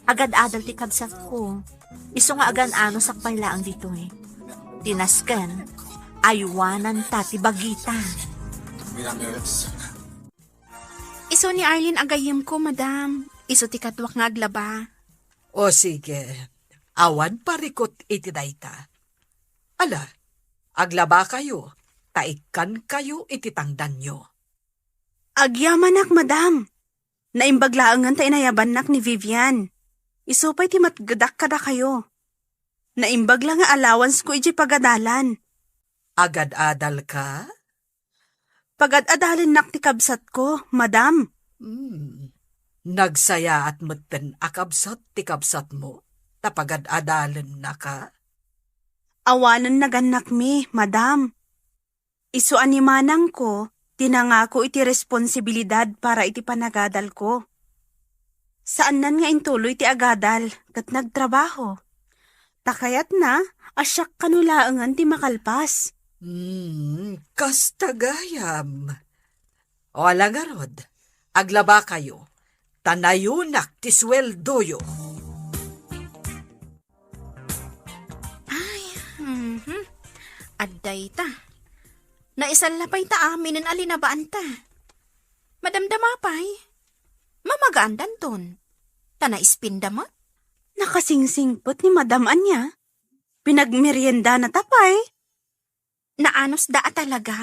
Agad adal ti kabsat ko. Iso nga agan ano sakpay laang dito eh. Tinaskan, aywanan ta ti bagita. Iso ni Arlene agayim ko, madam. Iso ti katwak nga aglaba. O sige, awan parikot iti dayta. Ala, aglaba kayo, taikan kayo iti tangdan nyo. Agyamanak, madam. Naimbaglaangan ta inayabanak ni Vivian. Isupay ti matgadak kada kayo. Naimbagla nga allowance ko iji pagadalan. Agad-adal ka? Pagad-adalan nak ti kabsat ko, madam. Nagsaya at maten akabsat ti kabsat mo, tapagad-adalan na ka? Awanan naganak mi, madam. Isu animanang ko, tinangako iti responsibilidad para iti panagadal ko. Saan nan nga intuloy ti agadal kat nagtrabaho? Takayat na, asyak kanulaangan ti makalpas. Kastagayam. O alagarod, aglaba kayo, tanayunak ti sweldoyo. Adday ta. Naisalapay ta amin ang alinabaan ta. Madamdamapay. Mamagaan danton. Tanaispinda mo? Nakasingsingpot ni madam Anya. Pinagmerienda na tapay. Naanos daa talaga.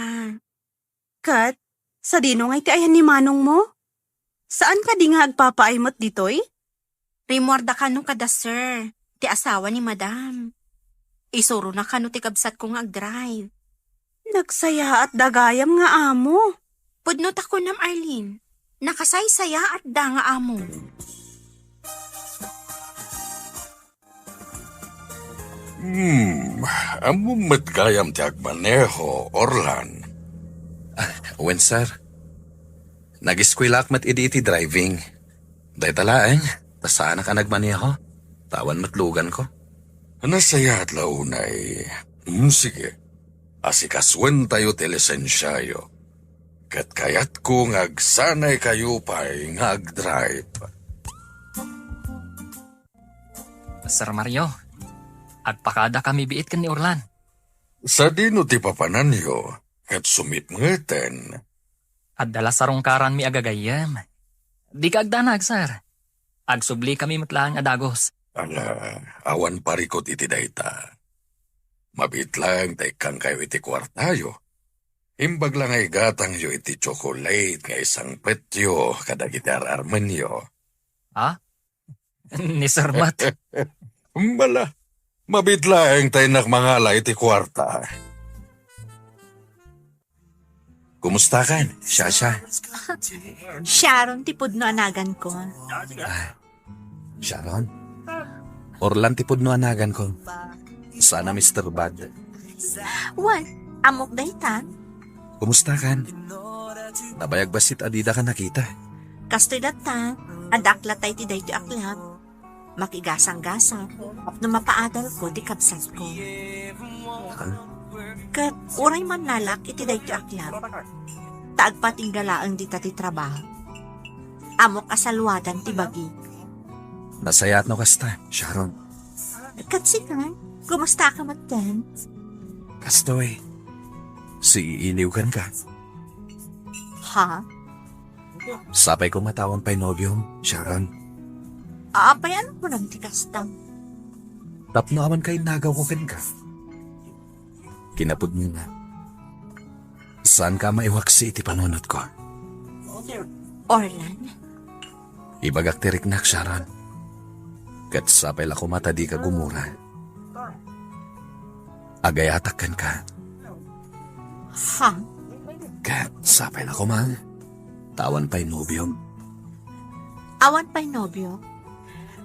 Kat, sa dino nga iti ayan ni Manong mo? Saan ka di nga agpapaaymot ditoy? Rimorda ka no kada sir. Ti asawa ni madam. Isuro na ka no ti kabsat ko nga ag-drive. Nagsaya at dagayam nga amo. Pudnot ako nam Arlene. Nakasaysaya at da nga amo. Among matgayam ti agmaneho, Orlan. Wen, sir. Nag-eskwela akmat iti driving. Day talaan, tasaan ka nagmaneho. Tawan matlugan ko. Nasaya at launay. Sige. Asikaswen tayo ti lisensyayo. Kat kayat ko ngagsanay kayo pa'y ngag-drive. Sir Mario, agpakada kami biit kan ni Orlan. Sa dino ti papananyo, kat sumipngeten. At dala sarong karan mi agagayam. Di ka agdanag, sir. Agsubli kami matlaang adagos. Ala, awan parikot iti dayta. Mabit lang kang kayo iti kwartayo. Imbag lang ay gatang yo iti chocolate nga isang petyo kada gitar armenyo. Ha? Ni Sir Mat. Bala, mabit lang tayo nakmangala iti kwarta. Kumusta kan, Shasha? Sharon, tipod no anagan ko. Sharon? Orlan tipod no anagan ko. Sana Mr. Bad. What? Amok daytan? Kumusta kan? Nabayag basit adida ka nakita. Kastoy datan, adakla tay ti dayto aklab. Makigasang-gasang, no mapaadal ko di kabsat ko. Kat uray man nalak iti dayto aklab. Taagpatinggalaang di ti trabaho. Amok asalwadan ti bagi. Nasayat no kasta, Sharon. Kat sikan, kumusta ka matan? Kastoy, iiliw kan ka. Ha? Sapay ko matawang pa'y nobyong, Sharon. Aapayan mo lang ti kastang. Tapno aman kay nagaw ko kan ka. Kinapod mo na. Saan ka maiwaksi iti panunot ko? Orlan? Ibagak tirik nak, Sharon. Kat sapay lako mata di ka gumura. Agayatak kan ka. Ha? Kat sapay lako man. Tawan pa'y nobyong. Awan pa'y nobyo.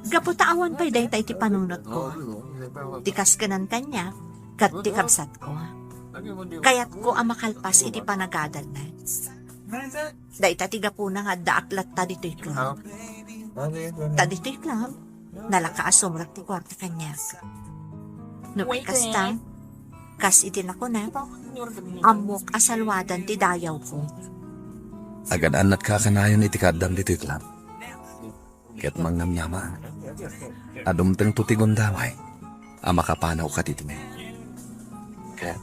Gaputa awan pa'y daytay ti panunot ko. Tikas kanan kanya, kat ti kabsat ko. Kayat ko ang makalpas iti panagadal na. Dayta ti gapuna nga daaklat ta dito'y club. Ta dito'y club, nalakaasumrak ti kwarta kanya. No kasta, kas iti na ko na, amok asalwadan ti dayaw ko. Agadaan at kakanayon iti kadam dito'y club. Ket mangnamnyama. Adumteng tutigon daway. Makapanaw ka titi me. Ket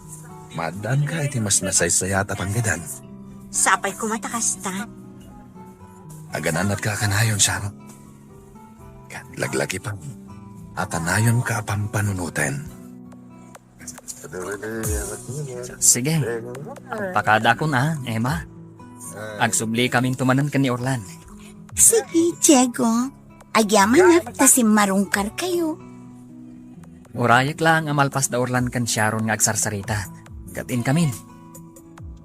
madaan ka iti mas nasaysayat at anggadan. Sapay ko matakasta. Agadaan at kakanayon, Sharon. Ket laglagi pa. At anayon ka pampanunutin. Sige, agpakada ko na, Emma. Agsubli kaming tumanan kan ni Orlan. Sige, Diego. Agyaman na si marungkar kayo. Urayak lang amalpas da Orlan kan Sharon nga agsarsarita. Gatin kamin.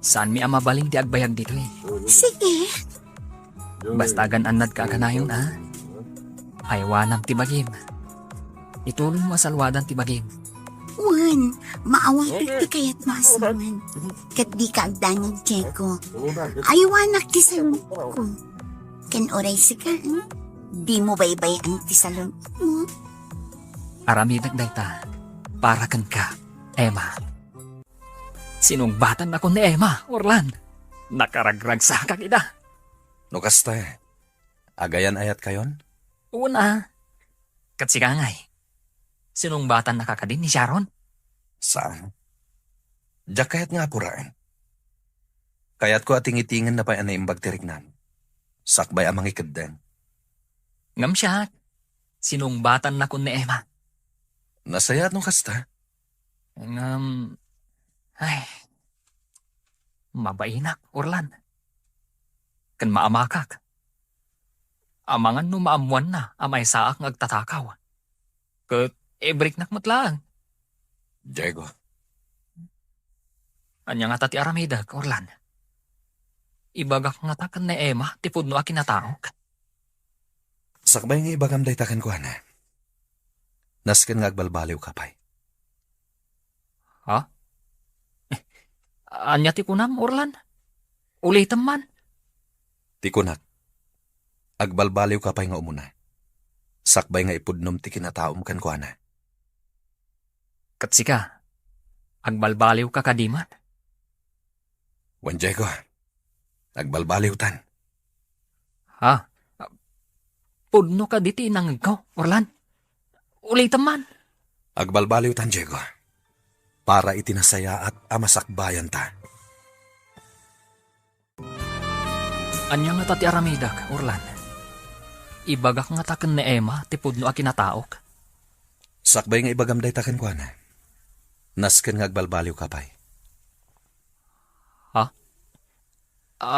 Saan mi amabaling ti agbayag dito eh. Sige. Basta gananad ka kanayon Aywanam ti bagim. Itulong mo asalwadan ti bagim. Wan, maawang ti kayat maasaman. Kat di ka agdanag, Diego. Aywanak ti salon ko. Kan oray sikaan. Di mo baybay ang ti salon mo. Aramidag dayta. Para kan ka, Emma. Sinungbatan ako ni Emma, Orlan. Nakaragrag sa kakita. No kasta agayan ayat kayon? Una, katsikangay. Sinungbatan nakakadin ni Sharon? Saan? Diyak kayat nga purain. Kayat ko ating-itingan na pa yan na imbag tirignan. Sakbay amang ikadden. Ngam siya, sinungbatan na kun ni Emma. Nasayat no kasta? Ngam, Ay, mabainak, Orlan. Kan maamakak. Amangan no maamuan na amay saak ngagtatakaw. Kat ebrik nakmat lang. Diego, Anya nga tati Aramida, Orlan. Ibagak nga takan ni Emma, tipod no akin nataok. sakbay nga ibagam day takan ko na. Nasken nga agbalbaliw kapay. Ha? Anya ti kunam, Orlan? Ulitam man. Tikunak, agbalbaliw kapay nga umuna. Sakbay nga ipudnom ti kinataom kan ko na. Katsika, agbalbaliw ka kadiman. Wan Diego, agbalbaliw tan. Ha? Pudno ka diti nang ko, Orlan. Ulitam man. Agbalbaliw tan, Diego. Para itinasaya at amasakbayan ta. Anya nga tati Aramidak, Orlan. Ibagak nga taken ni Emma, tipod no akin nataok. Sakbay nga ibagam day takan ko na. Nasken nga agbalbaliw kapay. Ha?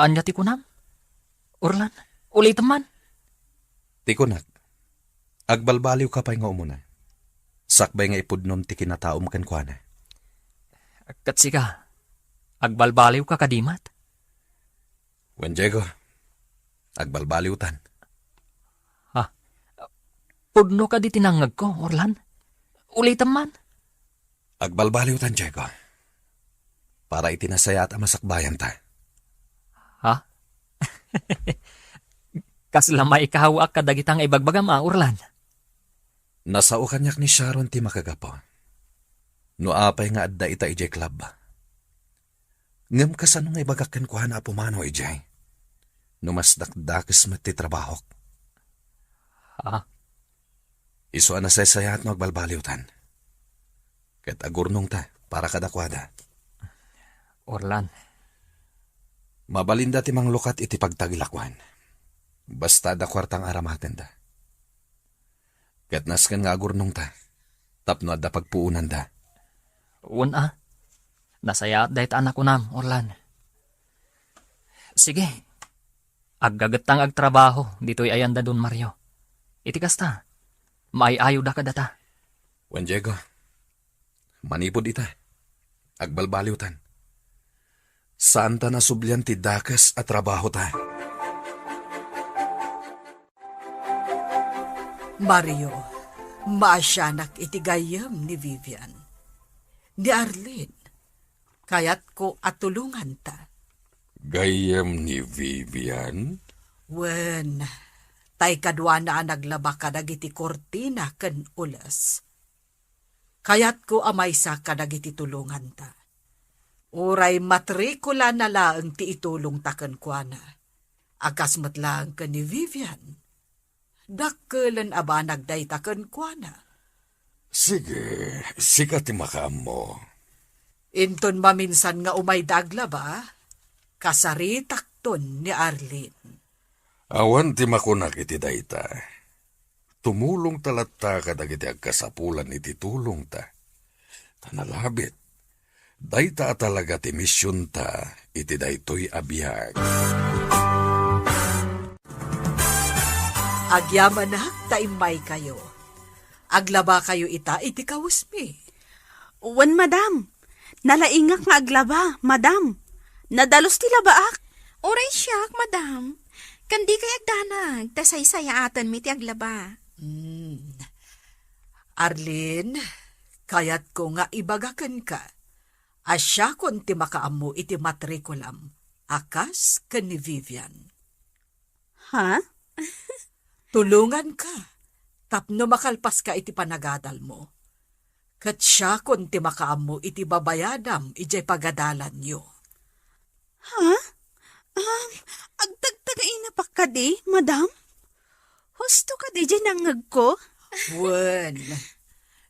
Anya ti kunam? Orlan, ulitam man. Tikunak, agbalbaliw kapay nga umuna. Sakbay nga ipudnom ti kinataom kan ko na. Katsika, agbalbaliw ka kadimat. Wan Diego, agbalbaliw tan. Pudno ka di tinangag ko, Orlan. Ulitam man. Agbalbaliw tan, Diego. Para itinasaya at amasakbayan ta. Ha? Kaslamay ikahawa ka dagitang ibagbagam, Orlan. Nasao kanyak ni Sharon ti makagapo. No apay nga adda ita ijay club. Ngam kasano nga ibagakan ko na apumano ijay. No mas dakdakis mat ti trabahok. Ha? Iso na sayat no agbalbaliw tan. Ket agurnong ta para kadakwada. Orlan. Mabalinda ti manglukat iti pagtagilakwan. Basta da kwartang aramaten da. Ket nasken nga agurnong ta. Tapno adda pagpuunan da. Una, nasaya dahit anak ko nam, Orlan. Sige, aggagatang agtrabaho, dito'y ayanda dun, Mario. Iti kasta, maiayo da ka data. Juan Diego, manipod ita, agbalbaliw tan. Saan ta nasublyan ti dakas at trabaho ta? Mario, maasyanak iti gayam ni Vivian. Ni Arlene, kayat ko at tulungan ta. Gayam ni Vivian? Wen, tay kadwa na naglaba ka dagiti kortina ken ulas. Kayat ko amay sa ka dagiti tulungan ta. Uray matrikula na laang ti itulong ta ken kuana. Akas matlang ken ni Vivian. Dakkelan aba nagday ta ken kuana. Sige, sikat ti makaam mo. Inton maminsan nga umay dagla ba? Kasaritak ton ni Arlene. Awan ti makunak iti dayta. Tumulong talatta kadag iti agkasapulan iti tulong ta. Tanalabit, dayta talaga ti misyon ta iti daytoy abiyag. Agyamanak taimay kayo. Aglaba kayo ita iti kawusmi. Wan, madam. Nalaingak nga aglaba, madam. Nadalos ti labaak. Oray siyak, madam. Kandi kay agdanag, tasay-sayatan mi ti aglaba. Arlene, kayat ko nga ibagakan ka. Asya kon ti makaammo iti matrikulam. Akas ken ni Vivian. Ha? Tulungan ka. Tapno makalpas ka iti panagadal mo. Kat siya kon ti makaammo iti babayadam ijay pagadalan nyo. Ha? Agtagtagay na pa ka di, madam? Husto ka di dyan nangag ko? Wen,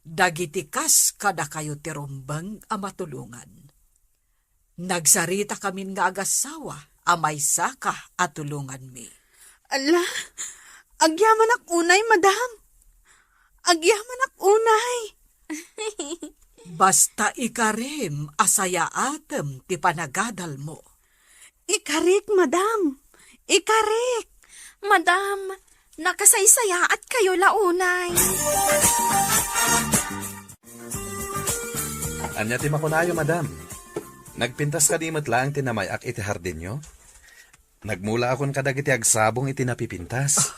dagiti kas kada kayo ti rumbang a matulungan. Nagsarita kami nga agasawa, amay saka at tulungan mi. Ala, agyaman ak unay, madam. Agyaman ak unay. Basta ikarim asaya atem ti panagadal mo. Ikarik, madam. Ikarik. Madam, nakasaysaya at kayo launay. Anya ti makunayo, madam. Nagpintas ka di lang tinamayak iti hardin nyo? Nagmula akon kadag iti agsabong iti napipintas.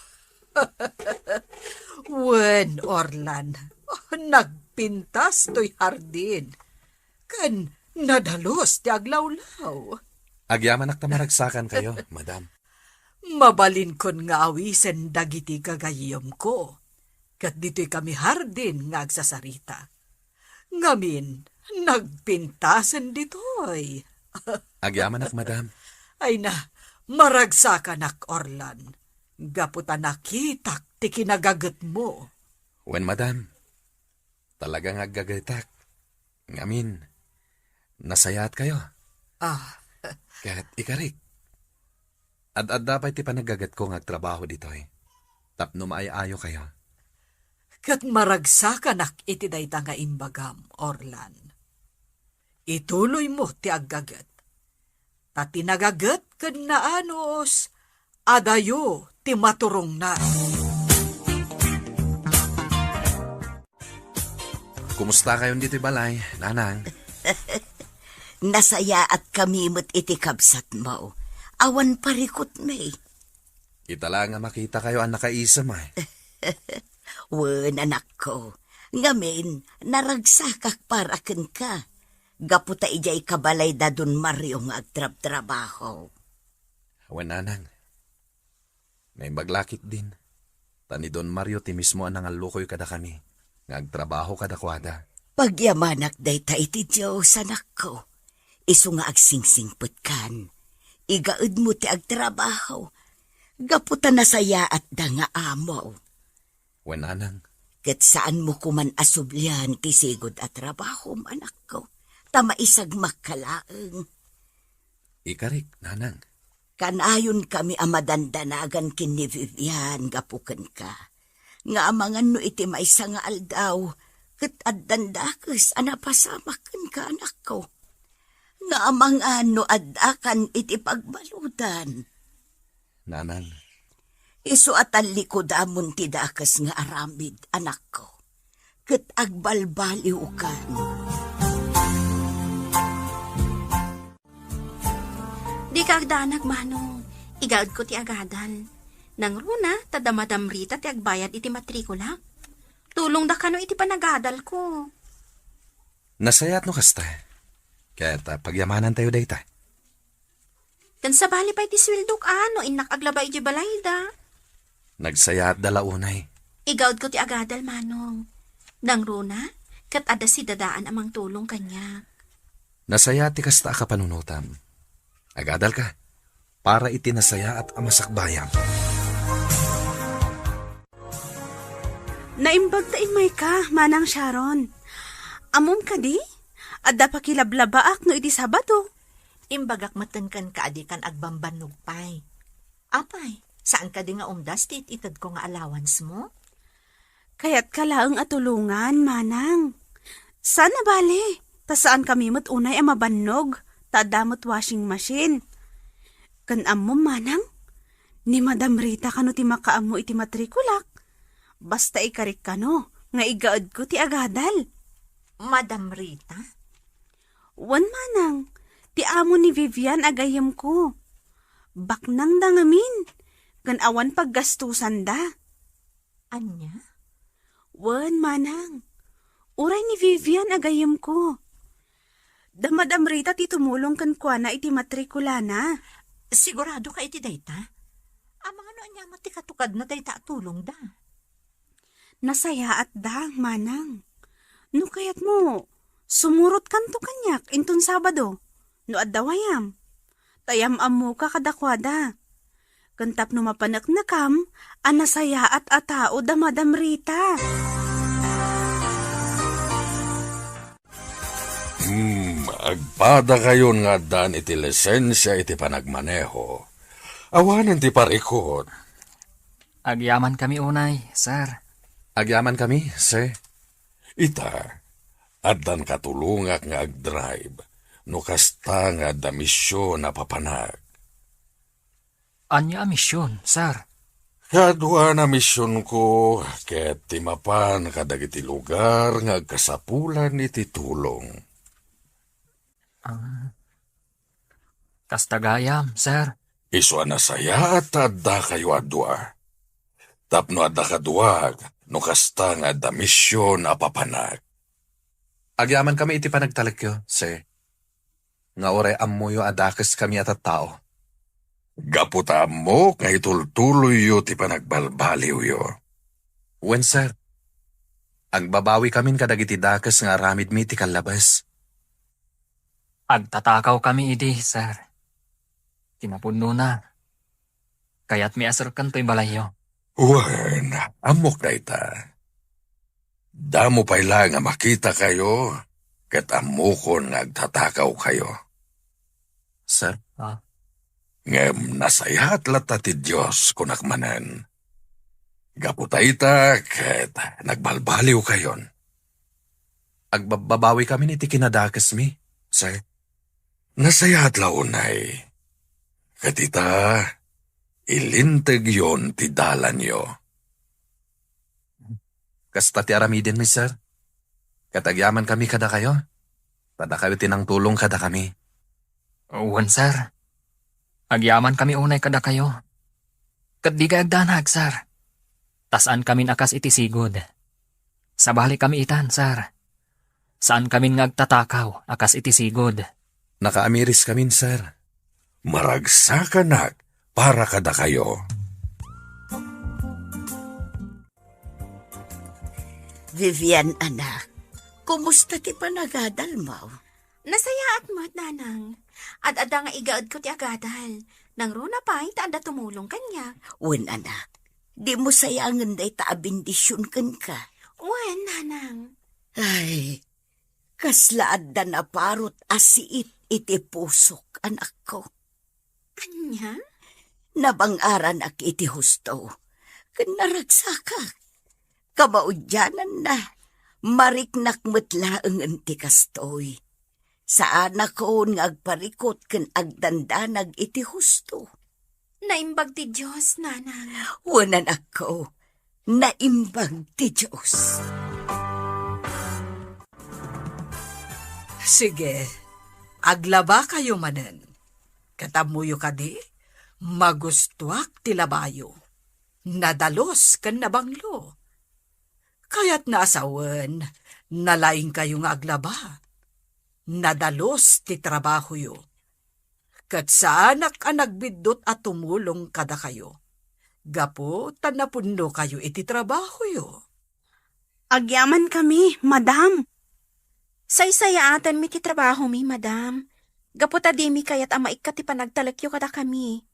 Wen, Orlan, nagpintas to'y hardin. Kan nadalos ti aglawlaw. Agyaman ak tamaragsakan kayo, madam. Mabalin kon nga awisen dagiti kagayom ko. Kat dito'y kami hardin nga agsasarita. Ngamin, nagpintasan dito'y. Agyaman ak, madam. Ay na, maragsakan ak, Orlan. Gaputan nakitak ti kinagagat mo. Wen, madam. Talagang aggagaytak. Ngamin, nasayat kayo. Ah, Kat ikarik. Ad dapat ti panagagat ko ngagtrabaho ditoy. Tapno maayayo kayo. kat maragsakan ak iti dayta nga imbagam, Orlan. Ituloy mo ti aggagat. Tati nagagat kan naanos, adayo ti maturong na. Kumusta kayo dito'y balay, nanang? Nasaya at kami mo't iti kabsat mo. Awan parikot may. Itala nga makita kayo ang nakaisam ay. Wen, anak ko. Ngamin, naragsakak para ken ka. Gaputa ijay kabalay da dun Mario nga agtrab-trabaho. Wen, nanang. May baglakit din. Tani Don Mario ti mismo ang nangalukoy kada kami. Ngagtrabaho kada kwada. Pagyamanak day ta iti Diyos, anak ko. Isu nga agsingsingput kan. Igaud mo ti agtrabaho. Gaputa nasaya at da nga amo. Wen, nanang. Ket saan mo kuman asublyan ti sigod at trabaho, anak ko. Tamaisag makalaeng. Ikarik, nanang. Kanayon kami amadandanagan kin ni Vivian gapuken ka. Nga amangan no iti maysa nga aldaw. Ket addandakes anapasamaken ka, anak ko. Nga amangan no addakan iti pagbaludan. Nanang. Isu atan likodamon ti dakes nga aramid, anak ko. Ket agbalbaliw kan. Di ka agdanag, manong. Igaad ko ti agadan. Nang runa, tadamadamrita ti agbayad iti matrikula. Tulong da kano iti panagadal ko. Nasayat no kasta. Kaya pagyamanan tayo dayta. Kan sa bali pa iti swildok ano, inak aglabay iti balayda. Nagsayat dalaunay. Igaad ko ti agadal, manong. Nang runa, kat ada si dadaan amang tulong kanya. Nasayat ti kasta ka panunutam. Agadal ka. Para itinasaya at amasakbayang. Naimbag ta imay ka, manang Sharon. Amom ka di? Adda pa kilablabaak no iti Sabado. Imbagak matenkan ka adikan agbambanog pay. Apay, saan ka di nga umdas ti itad ko nga allowance mo? Kaya't kalaang atulungan, manang. Sana bale, ta saan kami mo't unay ang mabannog, ta damot washing machine. Kan ammo, manang, ni Madam Rita kano ti makaammo iti matrikulak. Basta ikarik kano, nga igaad ko ti agadal. Madam Rita? Wan, manang, ti amo ni Vivian agayam ko. Baknang dangamin, kan awan paggastusan da. Anya? Wan, manang, uray ni Vivian agayam ko. Da Madam Rita ti tumulong kan kwa na iti matrikula na. Sigurado ka iti dayta? Amang ano anya mati katukad na dayta tulong da. Nasaya at da, manang. No kayat mo, sumurot kanto kanyak intun Sabado. No addawayam. Tayam amo ka kadakwada. Kantap no mapanak na kam, anasaya at atao da Madam Rita. Agpada kayon nga dan iti lisensya iti panagmaneho. Awanan ti parikot. Agyaman kami unay, sir. Agyaman kami, sir. Ita, Addan katulungak nga ag-drive, no kasta nga damisyon na papanag. Anya misyon, sir. Kadwa na misyon ko, ket timapan kadagiti lugar nga kasapulan iti tulong. Kastagayam, sir. Iso na saya at adda kayo adwa. Tapno adda kaduag, no kasta nga damisyon na papanag. Agyaman kami iti panagtalagyo, sir. Nga oray ammoyo adakas kami at tao. Gaputa mo nga itultuloy yo ti panagbalbaliw yo. Wen, sir. Agbabawi kamin kadagiti dakas nga aramid mi ti kalabas. Agtatakaw kami idi, sir. Tinapuno na. Kaya't may asar kanto'y balayo. Wen, amok na ita. Damo pa lang nga makita kayo, ket amokon nga agtatakaw kayo. Sir? Ngem nasayat lata ti Diyos kunakmanen. Gaputa ita, ket nagbalbaliw kayon. Agbabawi kami iti kinadakas mi, sir. Nasayat launay. Ket ita, ilinteg yon ti dalan yo. Kasta ti aramidin mi, sir. Katagyaman kami kada kayo. Tada kayo tinang tulong kada kami. Uwan, sir. Agyaman kami unay kada kayo. Kat di ka agdanag, sir. Tasan kami akas iti sigod. Sabali kami itan, sir. Saan kami ngagtatakaw akas iti sigod. Nakaamiris kami, sir. Maragsakanak para kada kayo. Vivian, anak, kumusta ti panagadal mo? Nasayaat mo't, nanang. Ad-ada nga igaad ko ti agadal. Nang runa pa'y taanda tumulong kanya. Wen, anak, di mo sayangan day taabindisyon kan ka. Wen, nanang. Ay, kaslaad da na parot asiit iti pusok, anak ko. Anya? Nabangaran ak iti husto. Kanaragsaka. Kamaudyanan na. Mariknak metlaeng enti kastoy. Saan ako nga agparikot ken agdandanag iti husto. Naimbag ti Diyos, nanang. Wanan ako. Naimbag ti Diyos. Sige, aglaba kayo manen. Katamuyo ka di, magustuak ti labayo. Nadalos kan nabanglo. Kaya't naasawan, nalaing kayo nga aglaba. Nadalos ti trabaho yo. Kat saanak ang nagbidot at tumulong kada kayo. Gapo, tanapundo kayo iti trabaho yo. Agyaman kami, madam. Saysayaatan mi ti trabaho mi, madam. Gaputa di mi kayat ama ikat ti panagtalakyo kada kami.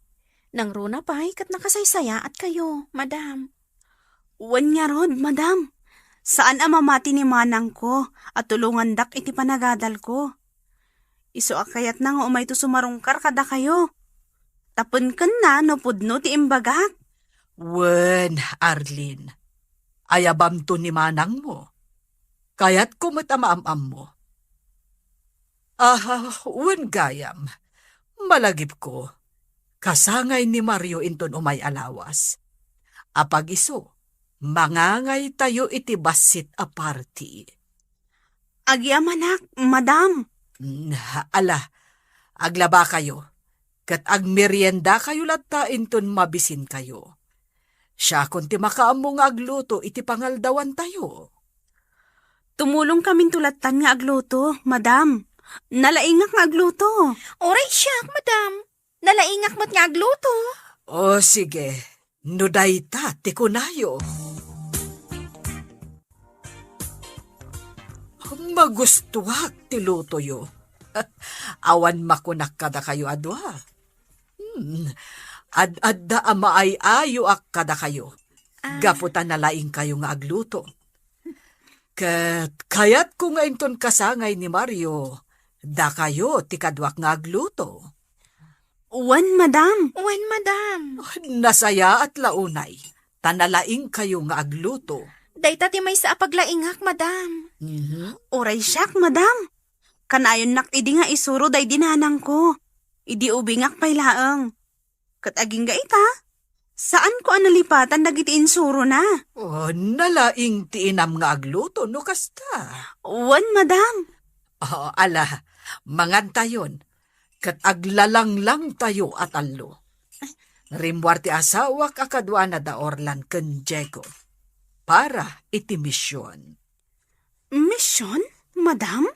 Nang runa pa'y kat nakasaysayaat kayo, madam. Wan nga rod, madam. Saan ang mamati ni manang ko at tulungan dak iti panagadal ko? Iso akayat na nga umay to sumarungkar kada kayo. Tapon kan na no pudno ti imbagak. Wen, Arlene, ayabam to ni manang mo. Kaya't kumatamaam mo. Wen gayam, malagip ko. Kasangay ni Mario inton umay alawas. Apag iso, mangangay tayo iti basit a party. Agyamanak, madam. Ala, aglaba kayo. Kat agmerienda kayo latta inton mabisin kayo. Siya kung ti makaamong agluto iti pangaldawan tayo. Tumulong kaming tulatan nga agluto, madam. Nalaingak nga agluto. Oray siyak, madam. Nalaingak mo't nga agluto. O sige, nuday ta, ti kunayo. Magustuhak ti luto yo. Awan makunak kada kayo adwa. Ad-adda ama ay ayo ak kada kayo. Gaputan na laing kayo nga agluto. Kayat ko nga inton kasangay ni Mario, da kayo ti kadwak nga agluto. Wan, madam. Wen, madam. Nasaya at launay, tanalaing kayo nga agluto. Dayta ti may sa apaglaingak, madam. Oray siyak, madam. Kanayon nak idi nga isuro day dinanang ko. Idi ubingak pay laeng. Kat aging ga ita, saan ko analipatan dagiti insuro na? Oh, nalaing ti inam nga agluto no kasta. Wan, madam. Oh, ala, mangantayon. Kat aglalang lang tayo at allo. Rimwar ti asawak akadwa na da Orlan ken Diego. Para iti misyon. Mission, madam?